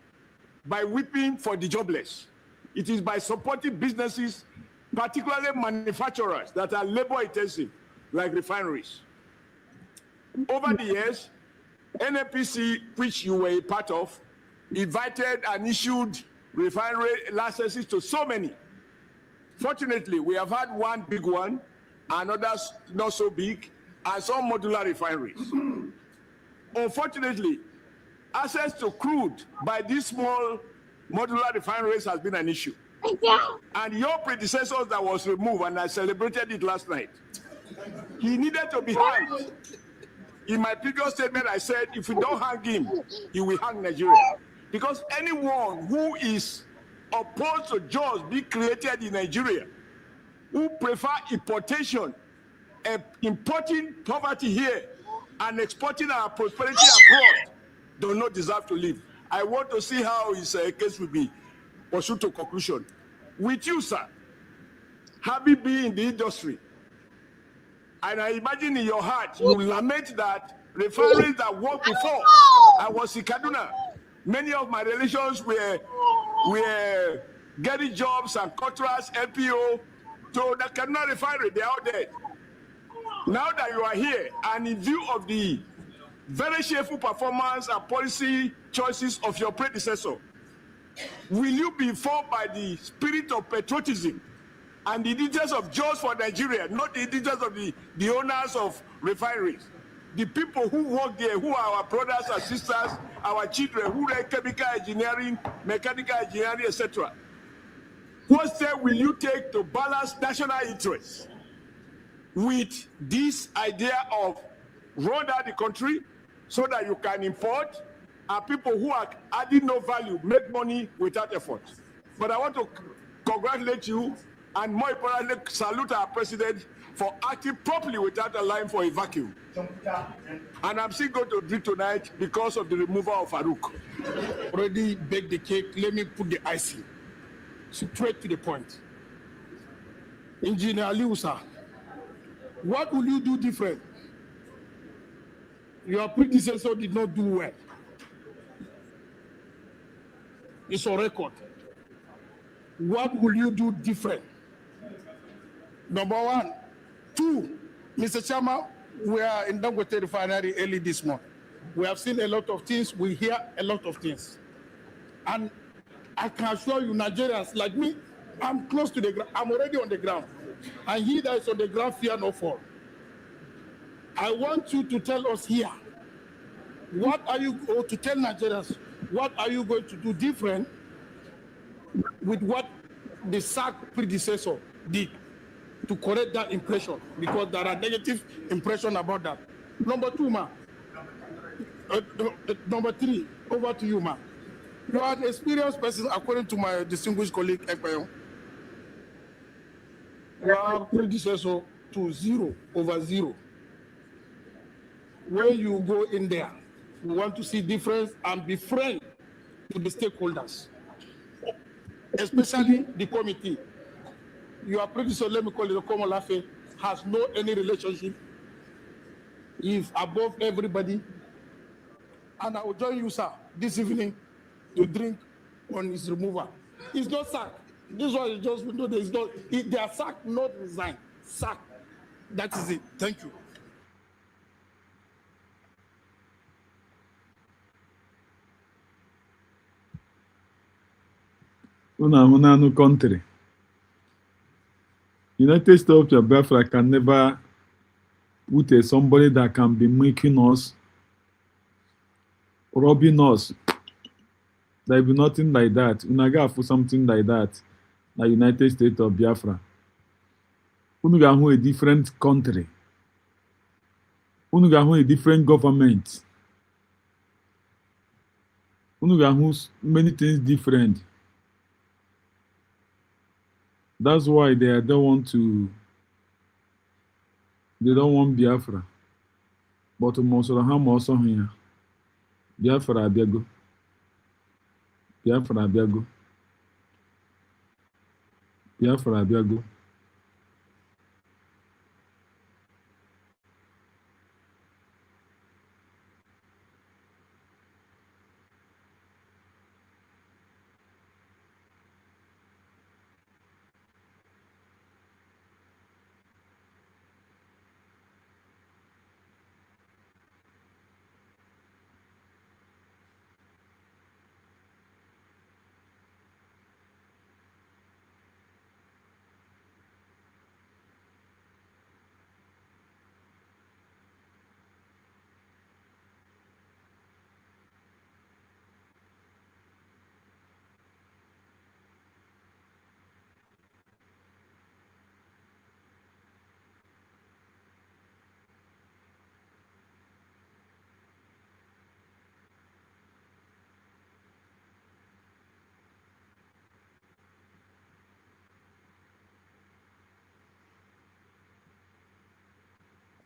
by whipping for the jobless. It is by supporting businesses, particularly manufacturers that are labor intensive, like refineries. Over the years, NNPC, which you were a part of, invited and issued refinery licenses to so many. Fortunately, we have had one big one, and others not so big, and some modular refineries. Unfortunately, access to crude by these small modular refineries has been an issue. And your predecessor that was removed, and I celebrated it last night, he needed to be hanged. In my previous statement, I said, if we don't hang him, he will hang Nigeria. Because anyone who is opposed to jobs being created in Nigeria, who prefer importation, importing poverty here and exporting our prosperity abroad, do not deserve to live. I want to see how his case will be pursued to conclusion. With you, sir, having been in the industry, and I imagine in your heart, you lament that refineries that worked before. I was in Kaduna. Many of my relations were getting jobs and contracts, LPO, to the Kaduna refinery. They are all dead. Now that you are here, and in view of the very shameful performance and policy choices of your predecessor, will you be informed by the spirit of patriotism and the details of jobs for Nigeria, not the details of the owners of refineries, the people who work there, who are our brothers and sisters our children who learn chemical engineering, mechanical engineering, etc. What step will you take to balance national interests with this idea of run down the country so that you can import, and people who are adding no value make money without effort? But I want to congratulate you, and more importantly, salute our president for acting properly without allowing for a vacuum. And I'm still going to drink tonight because of the removal of Farouk. Already baked the cake, let me put the icing. Straight to the point. Engineer Aliu, sir, what will you do different? Your predecessor did not do well. It's on record. What will you do different? Number one. Two, Mr. Chairman, we are in Dangote Refinery early this month. We have seen a lot of things, we hear a lot of things. And I can assure you, Nigerians like me, I'm close to the ground, I'm already on the ground. And he that is on the ground, fear no fall. I want you to tell us here, what are you going to tell Nigerians, what are you going to do different with what the SAC predecessor did to correct that impression, because there are negative impression about that. Number two, ma. Number three, over to you, ma. You are an experienced person, according to my distinguished colleague, Ekpayo. You are predecessor to 0/0. When you go in there, we want to see difference and be friend to the stakeholders, especially the committee. Your predecessor, let me call it the Komolafe, has no any relationship. He's above everybody. And I will join you, sir, this evening to drink on his removal. It's not sacked. This one is just, no, it's not, they are sacked, not resigned. Sacked. That is it. Thank you. Una country. United States of Biafra can never put somebody that can be making us, robbing us. There will be nothing like that. Unaga for something like that. The United States of Biafra. Unaga a different country. Unaga a different government. Unaga many things different. That's why they don't want Biafra. But Mosoraham also here. Biafra Abiago. Biafra Abiago. Biafra Abiago.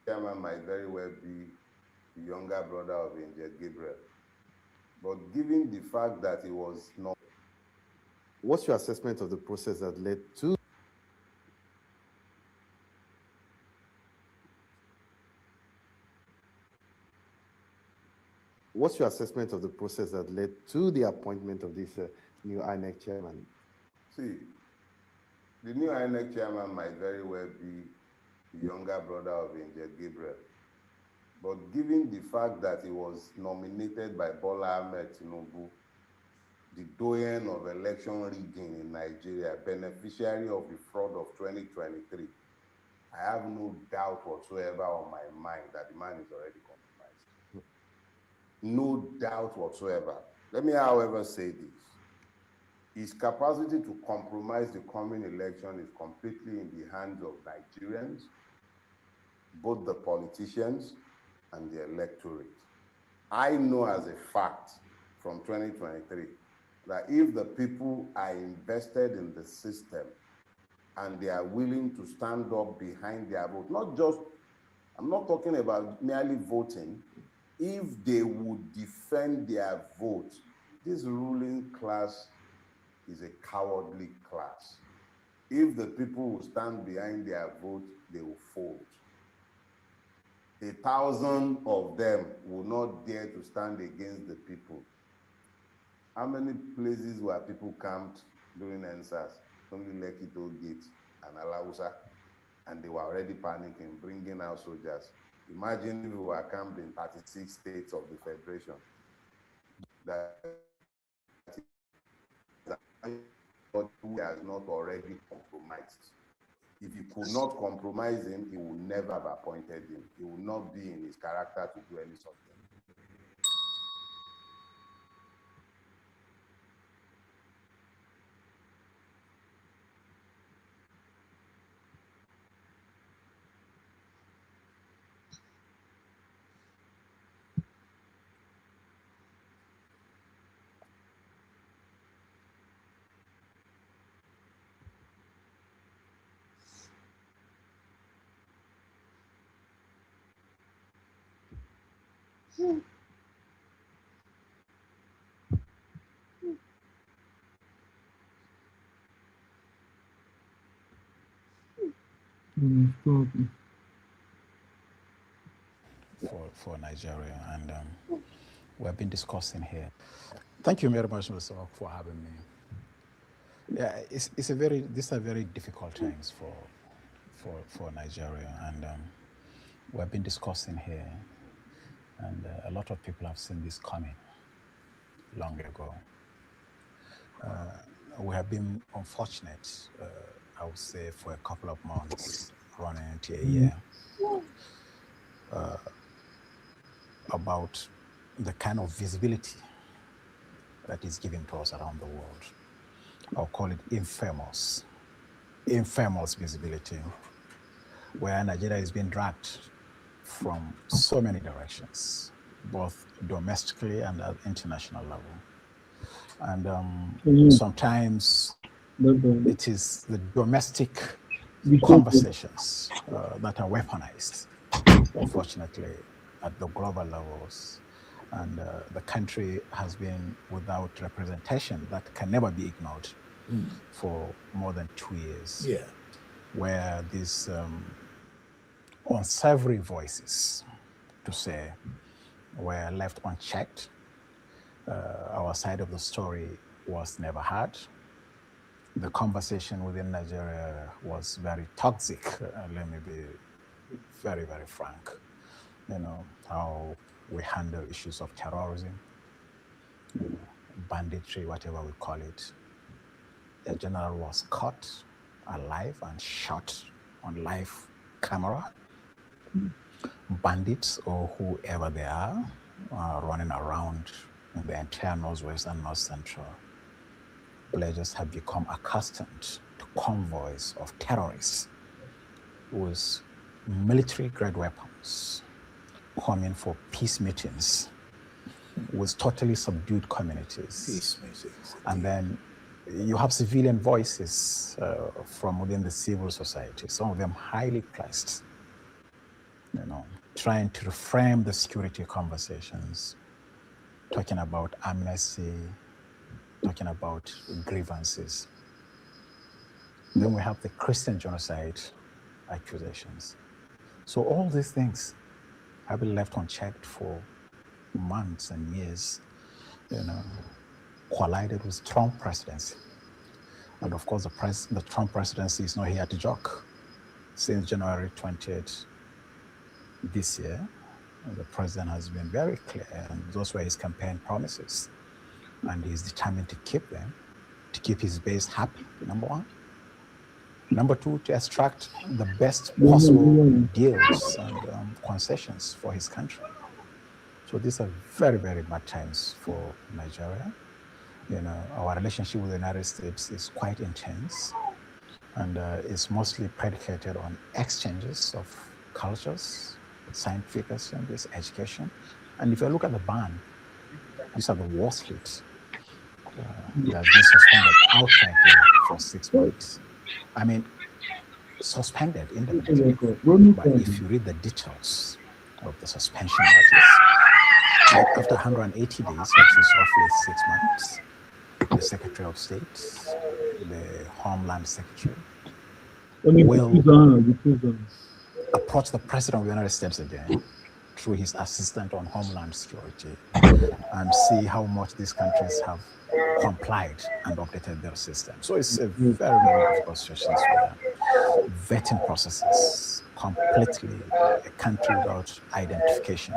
Chairman might very well be the younger brother of Angel Gabriel. But given the fact that he was not... What's your assessment of the process that led to... What's your assessment of the process that led to the appointment of this new INEC chairman? See, the new INEC chairman might very well be the younger brother of Angel Gabriel. But given the fact that he was nominated by Bola Ahmed Tinubu, the doyen of election rigging in Nigeria, beneficiary of the fraud of 2023, I have no doubt whatsoever on my mind that the man is already compromised. no doubt whatsoever. Let me, however, say this. His capacity to compromise the coming election is completely in the hands of Nigerians, both the politicians and the electorate. I know as a fact from 2023 that if the people are invested in the system and they are willing to stand up behind their vote, not just, I'm not talking about merely voting, if they would defend their vote, this ruling class is a cowardly class. If the people will stand behind their vote, they will fold. 1,000 of them will not dare to stand against the people. How many places were people camped during NSAS? Only Lekki Toll Gate and Alausa, and they were already panicking, bringing out soldiers. Imagine if we were camped in 36 states of the Federation. That he has not already compromised. If he could not compromise him, he would never have appointed him. He would not be in his character to do any such thing. For Nigeria, and we have been discussing here. Thank you very much, Mr. Ock, for having me. Yeah, these are very difficult times for Nigeria, and we have been discussing here, and a lot of people have seen this coming long ago. We have been unfortunate, I would say, for a couple of months, running into a year, about the kind of visibility that is given to us around the world. I'll call it infamous visibility, where Nigeria is being dragged from so many directions, both domestically and at international level. And sometimes it is the domestic conversations that are weaponized, unfortunately, at the global levels. And the country has been without representation that can never be ignored for more than 2 years. Yeah. Where these unsavory voices, to say, were left unchecked. Our side of the story was never heard. The conversation within Nigeria was very toxic. Let me be very, very frank. You know, how we handle issues of terrorism, banditry, whatever we call it. The general was caught alive and shot on live camera. Bandits, or whoever they are running around in the entire Northwest and North Central. Villagers have become accustomed to convoys of terrorists with military-grade weapons coming for peace meetings with totally subdued communities. Peace meetings. And then you have civilian voices from within the civil society, some of them highly placed, you know, trying to reframe the security conversations, talking about amnesty, talking about grievances. Then we have the Christian genocide accusations. So all these things have been left unchecked for months and years, you know, collided with Trump presidency. And of course, the Trump presidency is not here to joke. Since January 20th this year, the president has been very clear, and those were his campaign promises. And he's determined to keep them, to keep his base happy, number one. Number two, to extract the best possible deals and concessions for his country. So these are very, very bad times for Nigeria. You know, our relationship with the United States is quite intense, and it's mostly predicated on exchanges of cultures, scientific exchanges, education. And if you look at the ban, these are the worst hits. It has been suspended outrightly for 6 months. I mean, suspended indefinitely. But if you read the details of the suspension notice, like after 180 days, which is roughly 6 months, the Secretary of State, the Homeland Secretary, will approach the President of the United States again through his assistant on Homeland Security and see how much these countries have complied and updated their system. So it's a very, very difficult situation where vetting processes completely a country without identification.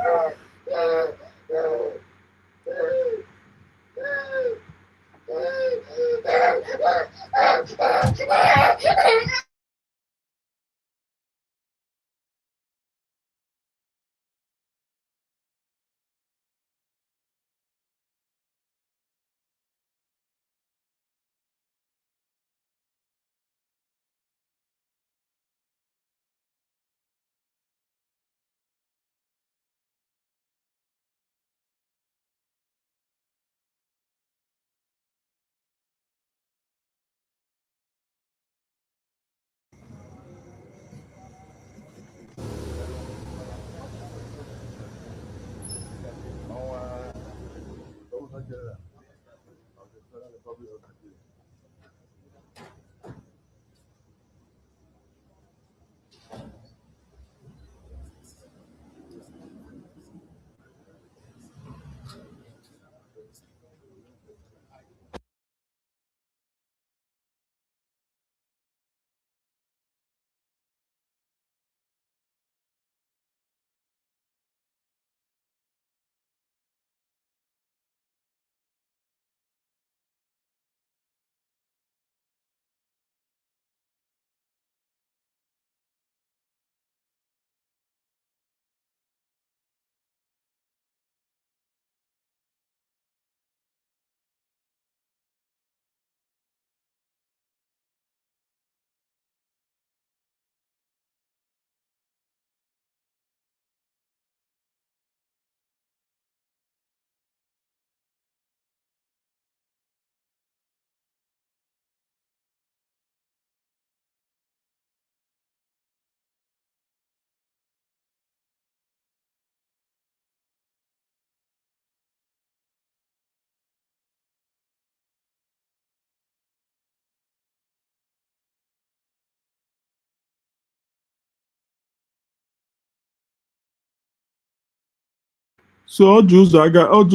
So ọ ji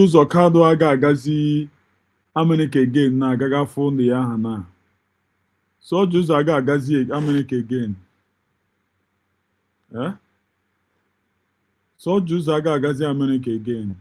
ụzọ kaadụ aga agazi America again na agaga afọ ndị ya ha na. So ọ ji ụzọ aga agazi America again. Eh? So ọ ji ụzọ aga agazi America again.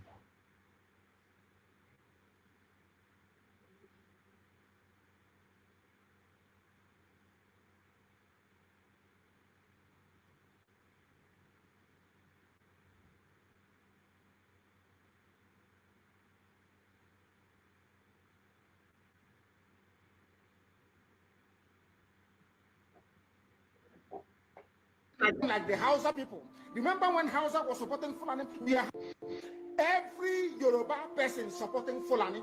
Like the Hausa people. Remember when Hausa was supporting Fulani? Every Yoruba person supporting Fulani,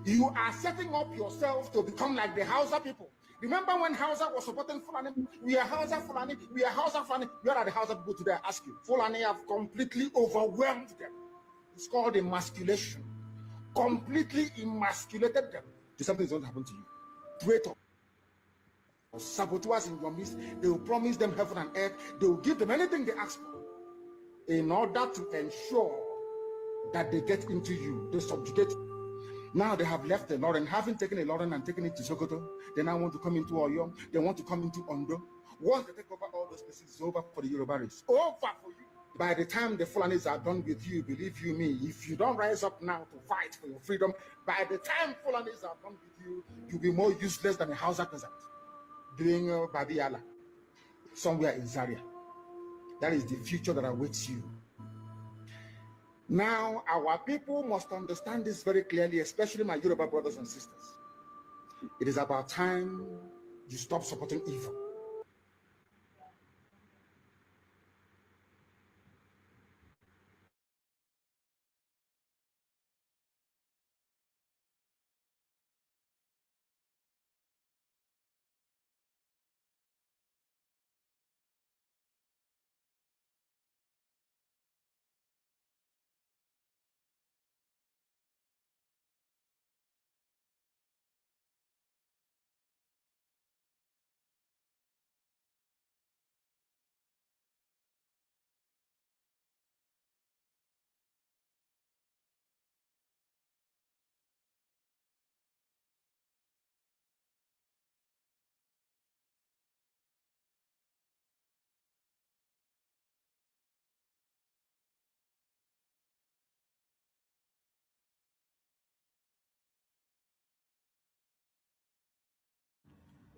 you are setting up yourself to become like the Hausa people. Remember when Hausa was supporting Fulani? We are Hausa Fulani, we are Hausa Fulani. You are the Hausa people today, I ask you. Fulani have completely overwhelmed them. It's called emasculation. Completely emasculated them. Something won't happen to you. Traitor. Saboteurs in your midst, they will promise them heaven and earth, they will give them anything they ask for in order to ensure that they get into you, they subjugate. Now they have left the Lauren, having taken a Lauren and taken it to Sokoto, they now want to come into Oyo, they want to come into Ondo. Once they take over all those places, it's over for the Yoruba race. Over for you. By the time the Fulanis are done with you, believe you me, if you don't rise up now to fight for your freedom, by the time Fulanis are done with you, you'll be more useless than a Hausa peasant doing Babiala somewhere in Zaria. That is the future that awaits you. Now, our people must understand this very clearly, especially my Yoruba brothers and sisters. It is about time you stop supporting evil.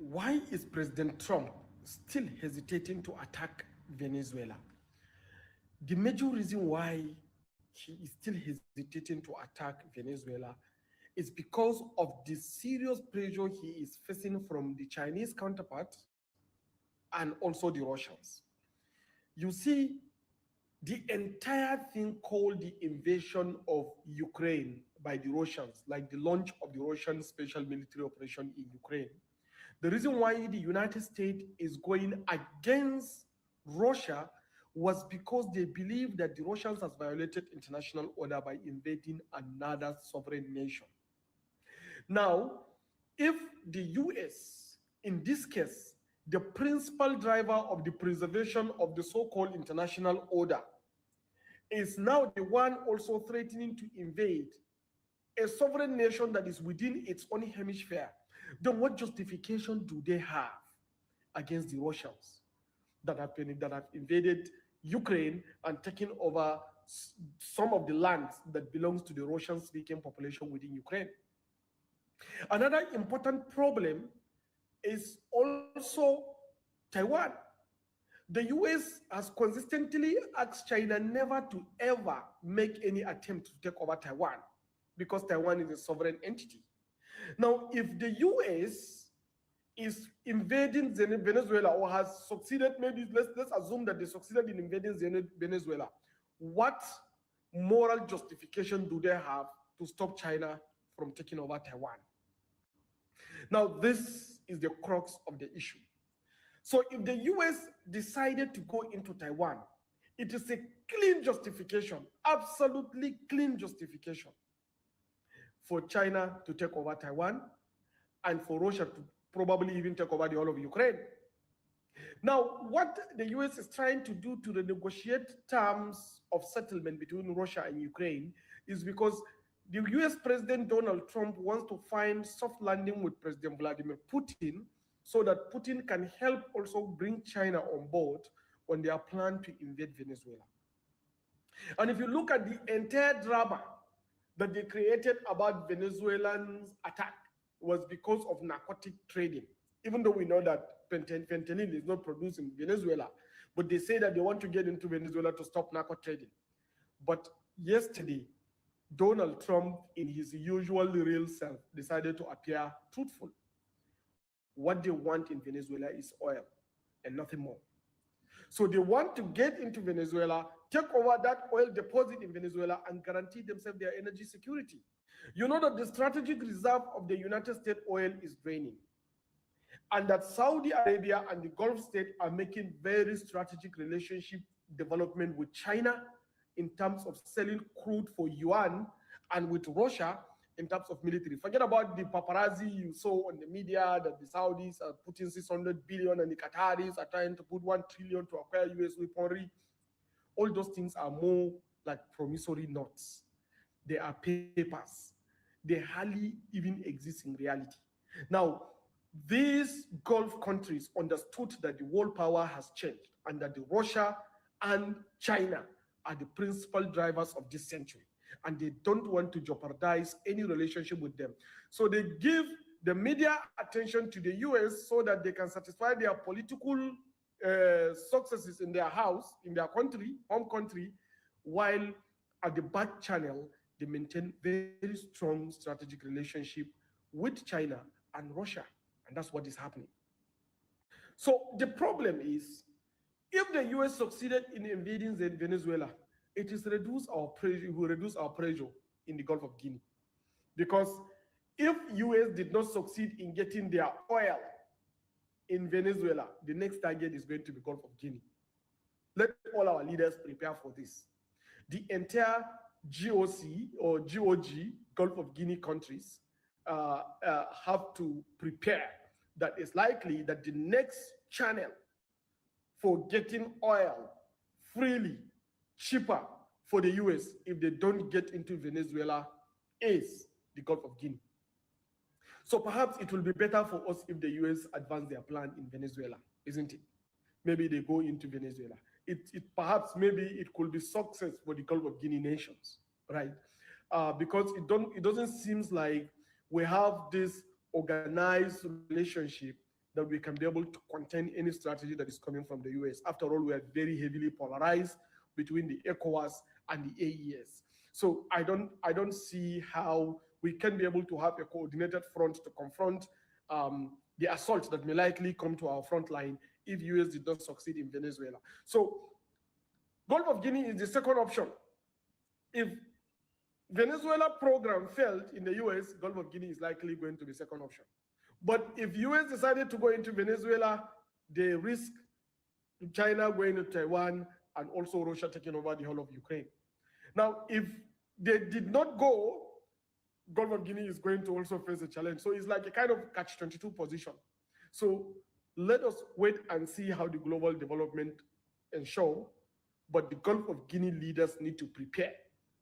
Why is President Trump still hesitating to attack Venezuela? The major reason why he is still hesitating to attack Venezuela is because of the serious pressure he is facing from the Chinese counterpart and also the Russians. You see, the entire thing called the invasion of Ukraine by the Russians, like the launch of the Russian special military operation in Ukraine, the reason why the United States is going against Russia was because they believe that the Russians has violated international order by invading another sovereign nation. Now, if the US, in this case, the principal driver of the preservation of the so-called international order, is now the one also threatening to invade a sovereign nation that is within its own hemisphere, then what justification do they have against the Russians that have invaded Ukraine and taken over some of the lands that belongs to the Russian-speaking population within Ukraine? Another important problem is also Taiwan. The US has consistently asked China never to ever make any attempt to take over Taiwan because Taiwan is a sovereign entity. Now, if the US is invading Venezuela or has succeeded, maybe let's assume that they succeeded in invading Venezuela, what moral justification do they have to stop China from taking over Taiwan? Now, this is the crux of the issue. So if the US decided to go into Taiwan, it is a clean justification, absolutely clean justification for China to take over Taiwan and for Russia to probably even take over the whole of Ukraine. Now, what the US is trying to do to renegotiate terms of settlement between Russia and Ukraine is because the US President Donald Trump wants to find soft landing with President Vladimir Putin so that Putin can help also bring China on board on their plan to invade Venezuela. And if you look at the entire drama that they created about Venezuelans' attack was because of narcotic trading, even though we know that fentanyl is not produced in Venezuela, but they say that they want to get into Venezuela to stop narco trading. But yesterday, Donald Trump, in his usual real self, decided to appear truthful. What they want in Venezuela is oil and nothing more. So they want to get into Venezuela, take over that oil deposit in Venezuela, and guarantee themselves their energy security. You know that the strategic reserve of the United States oil is draining, and that Saudi Arabia and the Gulf states are making very strategic relationship development with China in terms of selling crude for yuan, and with Russia in terms of military. Forget about the paparazzi you saw on the media that the Saudis are putting 600 billion and the Qataris are trying to put 1 trillion to acquire US weaponry. All those things are more like promissory notes. They are papers. They hardly even exist in reality. Now, these Gulf countries understood that the world power has changed and that the Russia and China are the principal drivers of this century, and they don't want to jeopardize any relationship with them. So they give the media attention to the US so that they can satisfy their political successes in their house, in their country, home country, while at the back channel, they maintain very strong strategic relationship with China and Russia, and that's what is happening. So the problem is, if the US succeeded in invading Venezuela, it is reduce our pressure, will reduce our pressure in the Gulf of Guinea. Because if US did not succeed in getting their oil in Venezuela, the next target is going to be Gulf of Guinea. Let all our leaders prepare for this. The entire GOC or GOG, Gulf of Guinea countries, have to prepare that it's likely that the next channel for getting oil freely, cheaper for the US if they don't get into Venezuela is the Gulf of Guinea. So perhaps it will be better for us if the US advance their plan in Venezuela, isn't it? Maybe they go into Venezuela. Perhaps maybe it could be success for the Gulf of Guinea nations, right? Because it doesn't seem like we have this organized relationship that we can be able to contain any strategy that is coming from the US. After all, we are very heavily polarized between the ECOWAS and the AES. So I don't see how we can be able to have a coordinated front to confront the assault that may likely come to our front line if US did not succeed in Venezuela. So Gulf of Guinea is the second option. If Venezuela program failed in the US, Gulf of Guinea is likely going to be second option. But if US decided to go into Venezuela, they risk China going to Taiwan and also Russia taking over the whole of Ukraine. Now, if they did not go, Gulf of Guinea is going to also face a challenge. So it's like a kind of catch-22 position. So let us wait and see how the global development ensure, but the Gulf of Guinea leaders need to prepare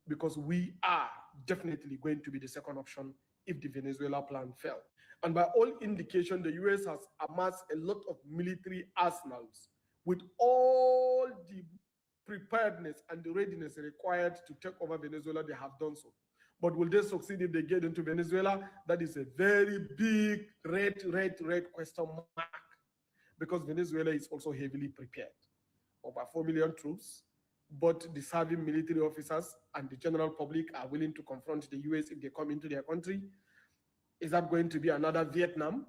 because we are definitely going to be the second option if the Venezuela plan failed. And by all indication, the US has amassed a lot of military arsenals with all the preparedness and the readiness required to take over Venezuela. They have done so. But will they succeed if they get into Venezuela? That is a very big red question mark, because Venezuela is also heavily prepared. Over 4 million troops, but the serving military officers and the general public are willing to confront the US if they come into their country. Is that going to be another Vietnam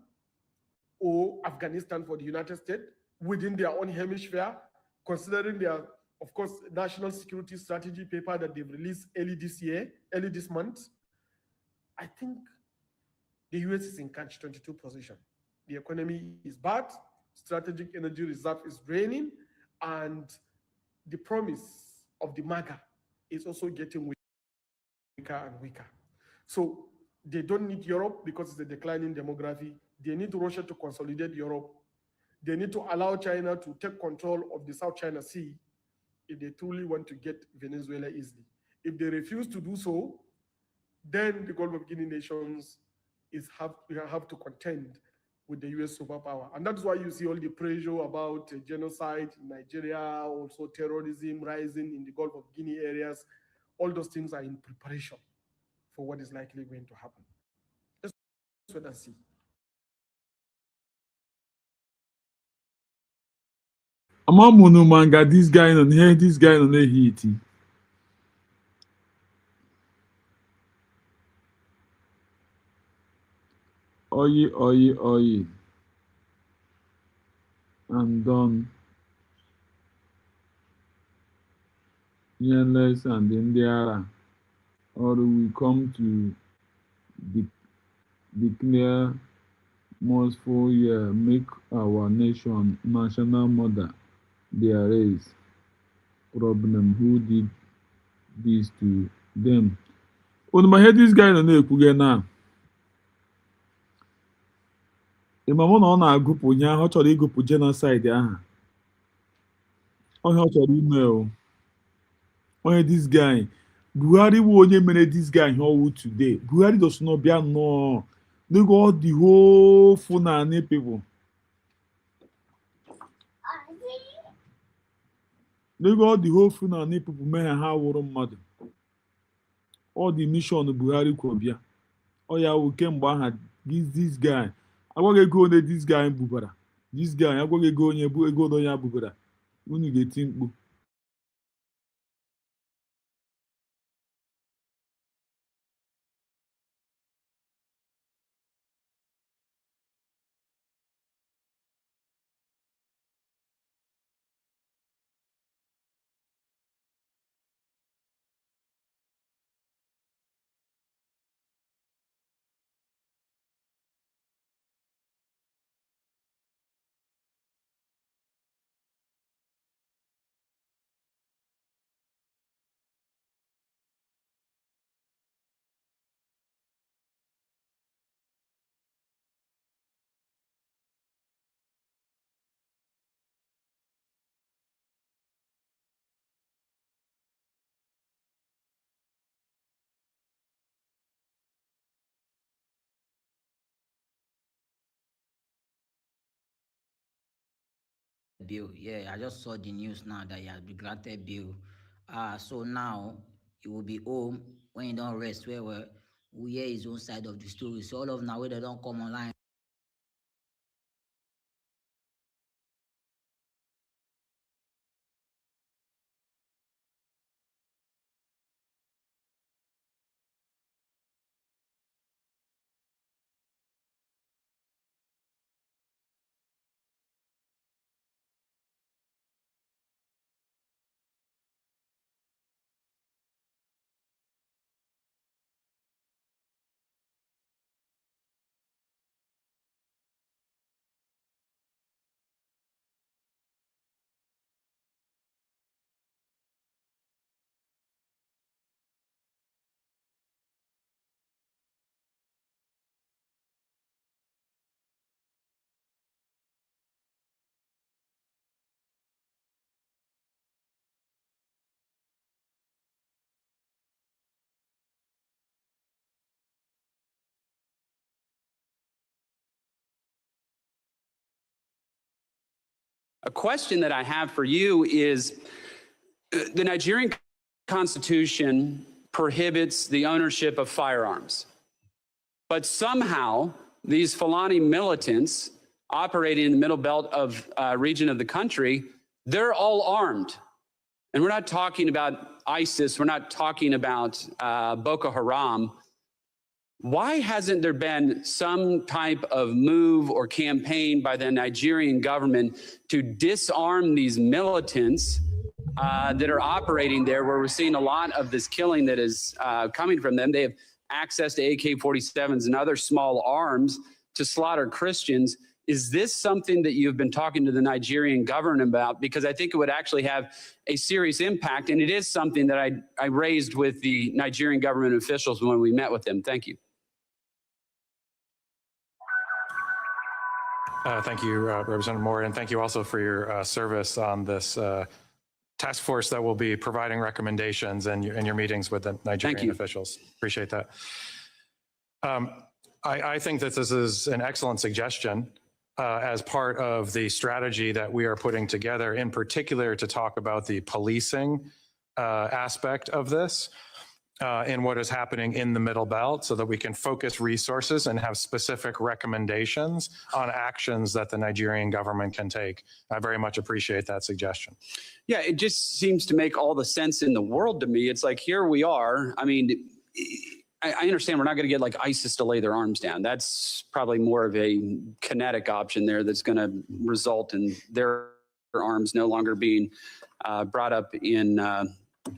or Afghanistan for the United States within their own hemisphere, considering their, of course, national security strategy paper that they've released early this month? I think the US is in catch-22 position. The economy is bad, strategic energy reserve is draining, and the promise of the MAGA is also getting weaker and weaker. So they don't need Europe because it's a declining demography. They need Russia to consolidate Europe. They need to allow China to take control of the South China Sea if they truly want to get Venezuela easily. If they refuse to do so, then the Gulf of Guinea nations have to contend with the US superpower. And that's why you see all the pressure about genocide in Nigeria, also terrorism rising in the Gulf of Guinea areas. All those things are in preparation for what is likely going to happen. Let's wait and see. Amamunu manga, this guy on here, this guy on the heat. Oye. I'm done. Yes, and then there are, or we come to declare most for year, make our nation national mother their race. Problem, who did this to them? On my head, this guy on the now. Imamo na ọ na-agụpụ onye ahụ ọ chọrọ ịgụpụ genocide aha. Onye ọ chọrọ ime o. Onye this guy. Buhari wụ onye mere this guy ihe ọwụ today. Buhari does not bịa nnọọ. They got the whole Fulani people. They got the whole Fulani people mee ha wụrụ mmadụ. All the mission Buhari kwụ bịa. Ọ ya wụ kemgbe aha this guy. Agwaghị ego onye this guy bubara. This guy agwaghị ego onye bụ ego onye bubara. Unu ga-eti mkpu. Bill. Yeah, I just saw the news now that he has been granted bail. So now he will be home when he don't rest. Where we hear his own side of the story. So all of now where they don't come online. A question that I have for you is, the Nigerian Constitution prohibits the ownership of firearms, but somehow these Fulani militants operating in the middle belt of region of the country, they're all armed. And we're not talking about ISIS, we're not talking about Boko Haram. Why hasn't there been some type of move or campaign by the Nigerian government to disarm these militants that are operating there, where we're seeing a lot of this killing that is coming from them? They have access to AK-47s and other small arms to slaughter Christians. Is this something that you've been talking to the Nigerian government about? Because I think it would actually have a serious impact. And it is something that I raised with the Nigerian government officials when we met with them. Thank you. Thank you, Representative Moore, and thank you also for your service on this task force that will be providing recommendations and your meetings with the Nigerian officials. Appreciate that. I think that this is an excellent suggestion as part of the strategy that we are putting together, in particular to talk about the policing aspect of this. In what is happening in the Middle Belt, so that we can focus resources and have specific recommendations on actions that the Nigerian government can take. I very much appreciate that suggestion. Yeah, it just seems to make all the sense in the world to me. It's like, here we are. I mean, I understand we're not going to get like ISIS to lay their arms down. That's probably more of a kinetic option there that's going to result in their arms no longer being brought up in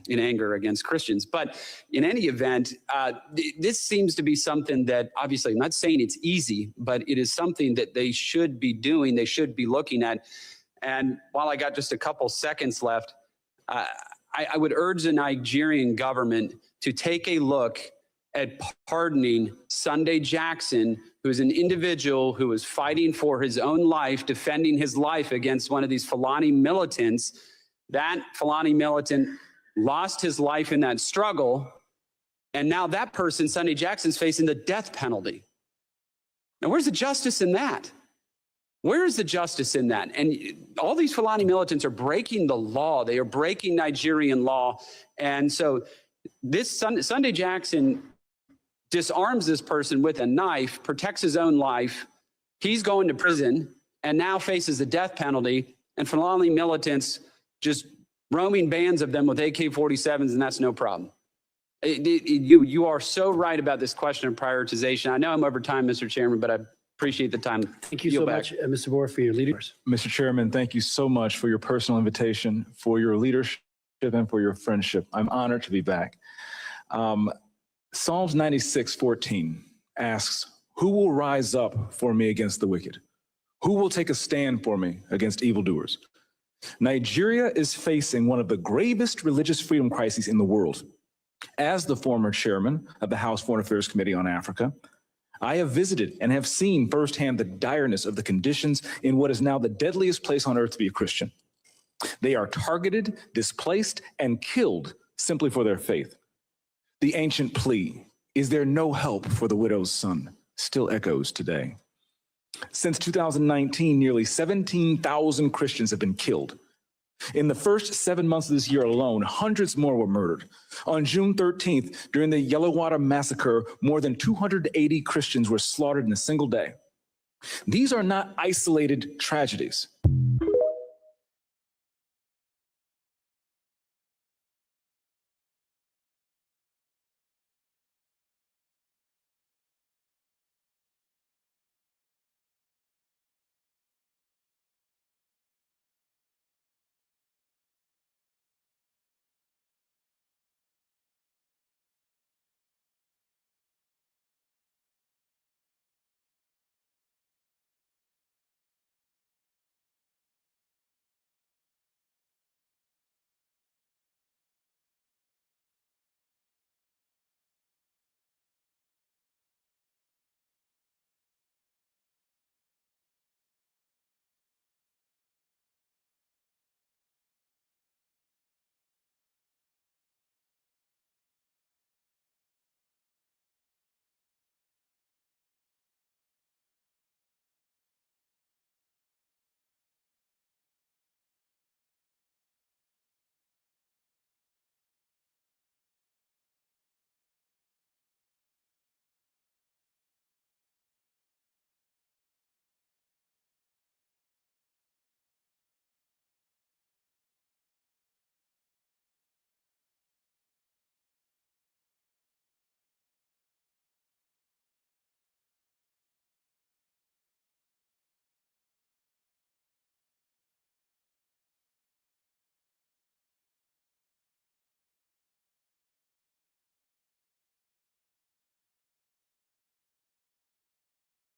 anger against Christians. But in any event, this seems to be something that, obviously, I'm not saying it's easy, but it is something that they should be doing, they should be looking at. And while I got just a couple seconds left, I would urge the Nigerian government to take a look at pardoning Sunday Jackson, who is an individual who was fighting for his own life, defending his life against one of these Fulani militants. That Fulani militant lost his life in that struggle, and now that person, Sunday Jackson's, facing the death penalty. Now, where's the justice in that? Where is the justice in that? And all these Fulani militants are breaking the law. They are breaking Nigerian law. And so this Sunday Jackson disarms this person with a knife, protects his own life. He's going to prison and now faces the death penalty, and Fulani militants just roaming bands of them with AK-47s, and that's no problem. You are so right about this question of prioritization. I know I'm over time, Mr. Chairman, but I appreciate the time. Thank you so much, Mr. Moore, for your leadership. Mr. Chairman, thank you so much for your personal invitation, for your leadership, and for your friendship. I'm honored to be back. Psalms 96:14 asks, "Who will rise up for me against the wicked? Who will take a stand for me against evildoers?" Nigeria is facing one of the gravest religious freedom crises in the world. As the former chairman of the House Foreign Affairs Committee on Africa, I have visited and have seen firsthand the direness of the conditions in what is now the deadliest place on earth to be a Christian. They are targeted, displaced, and killed simply for their faith. The ancient plea, "Is there no help for the widow's son?" still echoes today. Since 2019, nearly 17,000 Christians have been killed. In the first 7 months of this year alone, hundreds more were murdered. On June 13th, during the Yellowwater massacre, more than 280 Christians were slaughtered in a single day. These are not isolated tragedies.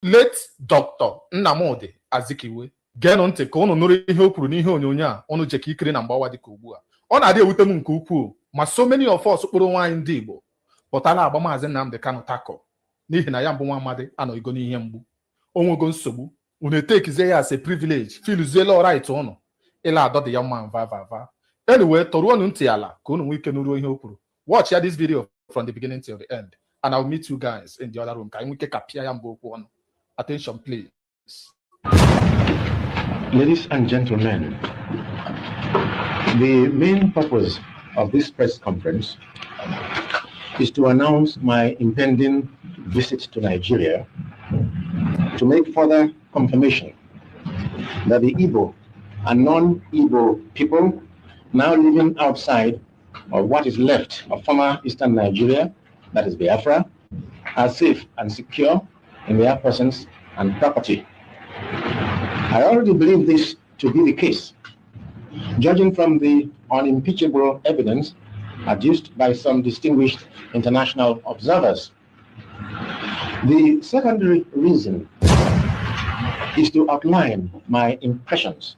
Late Dr. Nnamdi Azikiwe geenụ ntị ka unu nụrụ ihe o kwuru n'ihe onyonyo a unu jeka ikiri na mgbawa dịka ugbu a. Ọ na-adị ewute m nke ukwuu ma so many of us kpụrụ nwaanyị ndị Igbo pụtara agba Maazị Nnamdi Kanu tako n'ihi na ya mbụ nwa amadi anọghịgo n'ihe mgbu onwego nsogbu unu etekizie ya as a privilege filziela right unu ịla adọ dị ya mma va anyway tọrụọnụ ntị ala ka unu nwee ike nụrụ ihe o kwuru. Watch ya this video from the beginning till the end and I'll meet you guys in the other room ka anyị nwee ike kapịa ya mbụ okwu ọnụ. Attention, please. Ladies and gentlemen, the main purpose of this press conference is to announce my impending visit to Nigeria to make further confirmation that the Igbo and non-Igbo people now living outside of what is left of former Eastern Nigeria, that is Biafra, are safe and secure in their persons and property. I already believe this to be the case, judging from the unimpeachable evidence adduced by some distinguished international observers. The secondary reason is to outline my impressions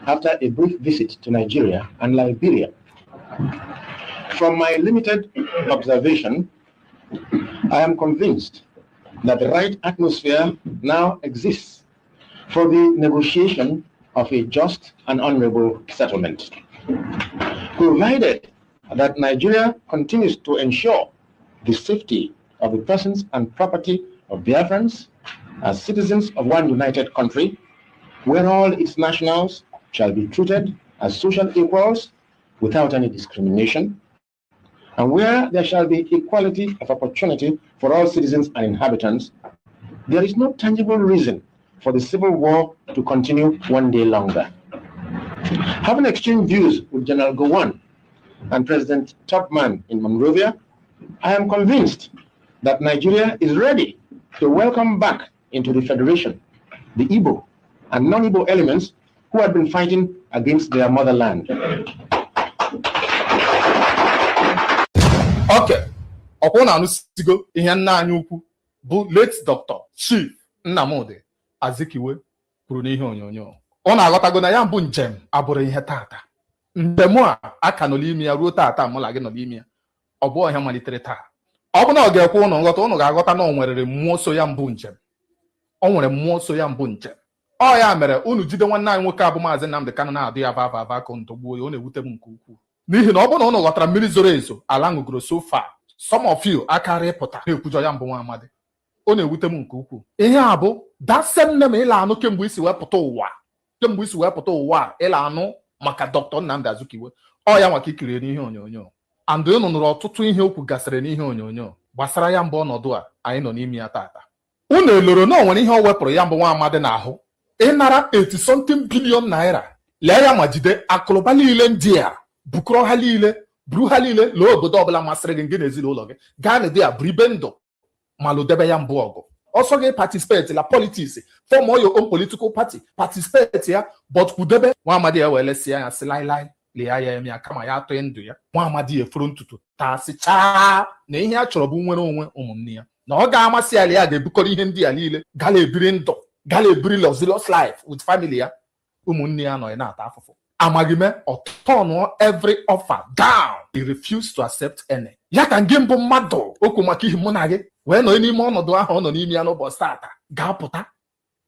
after a brief visit to Nigeria and Liberia. From my limited observation, I am convinced that the right atmosphere now exists for the negotiation of a just and honorable settlement, provided that Nigeria continues to ensure the safety of the persons and property of Biafrans as citizens of one united country, where all its nationals shall be treated as social equals without any discrimination, and where there shall be equality of opportunity for all citizens and inhabitants. There is no tangible reason for the civil war to continue one day longer. Having exchanged views with General Gowon and President Tubman in Monrovia, I am convinced that Nigeria is ready to welcome back into the Federation the Igbo and non-Igbo elements who have been fighting against their motherland. Okay, ọkwụ na anụsigo ihe nna anyị ukwu bụ late Dr. Chief Nnamdi Azikiwe kwuru n'ihe onyonyo. Ọ na-aghọtago na ya mbụ njem abụrụ ihe tata. Njem a aka nọ n'ime ya ruo tata mụla gị nọ n'ime ya. Ọ bụ ihe malitere taa. Ọ bụ na ọ ga-ekwe ụnụ nghọta ụnụ ga-aghọta na o nwere mmụọ so ya mbụ njem. O nwere mmụọ so ya mbụ njem. Ọ ya mere unu jide nwanne anyị nwoke abụ Maazị Nnamdi Kanu na-adụ ya vava ka ndọgbuo ya ọ na-ewute m nke ukwuu. N'ihi na ọ bụ na ụnụ ghọtara mmiri zoro ezo ala ṅụgoro so far, some of you akarị pụta na-ekwujọ ya mbụ nwa amadi. ọ na-ewute m nke ukwuu. Ihe a bụ that same name ịla anụ kemgbe isi wepụta ụwa ịla anụ maka Dr. Nnamdi Azikiwe ọ ya maka ikiri n'ihe onyonyo and unu nụrụ ọtụtụ ihe okwu gasịrị n'ihe onyonyo gbasara ya mbụ ọnọdụ a anyị nọ n'ime ya tata. Unu eloro na o nwere ihe o wepụrụ ya mbụ nwa amadi n'ahụ ịnara 80-something billion naira lee ya ma jide akụlụba niile ndị a bukọrọ ha niile buru ha niile lee obodo ọbụla masịrị gị na ezinụlọ gị gaa na ya buru ibe ndụ ma lụdebe ya mbụ ọgụ ọsọ gị participate la politics form your own political party participate ya but kwudebe nwa amadi ya wee lesịa ya sị laịlaị lee ya eme ya kama ya atụ ndụ ya nwa amadi efuru ntutu tasịchaa na ihe a chọrọ bụ nwere onwe ụmụnne ya na ọ ga-amasị ya ya ga-ebukọrọ ihe ndị a niile gala ebiri ndụ gala ebiri luxurious life with family ya ụmụnne ya nọ na-ata afụfụ amaghị me ọtọnụọ every offer down. He refused to accept any. Ya ka ngị mbụ mmadụ okwu maka ihe mụ na gị wee nọ n'ime ọnọdụ ahụ ọ nọ n'ime ya n'ụbọchị tata ga-apụta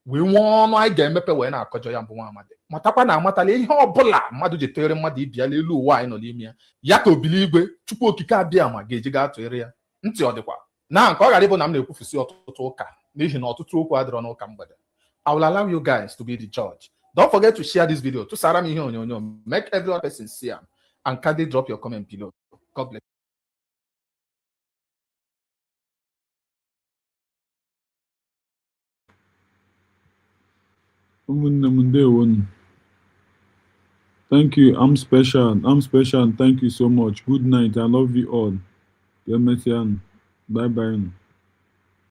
wee nwee ọnụ anyị ga-emepe wee na-akọjọ ya mbụ nwa amadi matakwa na amatala ihe ọbụla mmadụ ji tụnyere mmadụ ibia n'elu ụwa anyị nọ n'ime ya ya ka obili igwe Chukwu okike abịa ma ga-eji gaa tụnyere ya ntị ọ dịkwa na nke ọ ghara ịbụ na m na-ekwufusi ọtụtụ ụka n'ihi na ọtụtụ okwu adịrọ n'ụka mgbede. I will allow you guys to be the judge. Don't forget to share this video to Sarah Mihi Onyonyo. Make every other person see him. And kindly drop your comment below. God bless. Thank you. I'm special. Thank you so much. Good night. I love you all. Bye bye.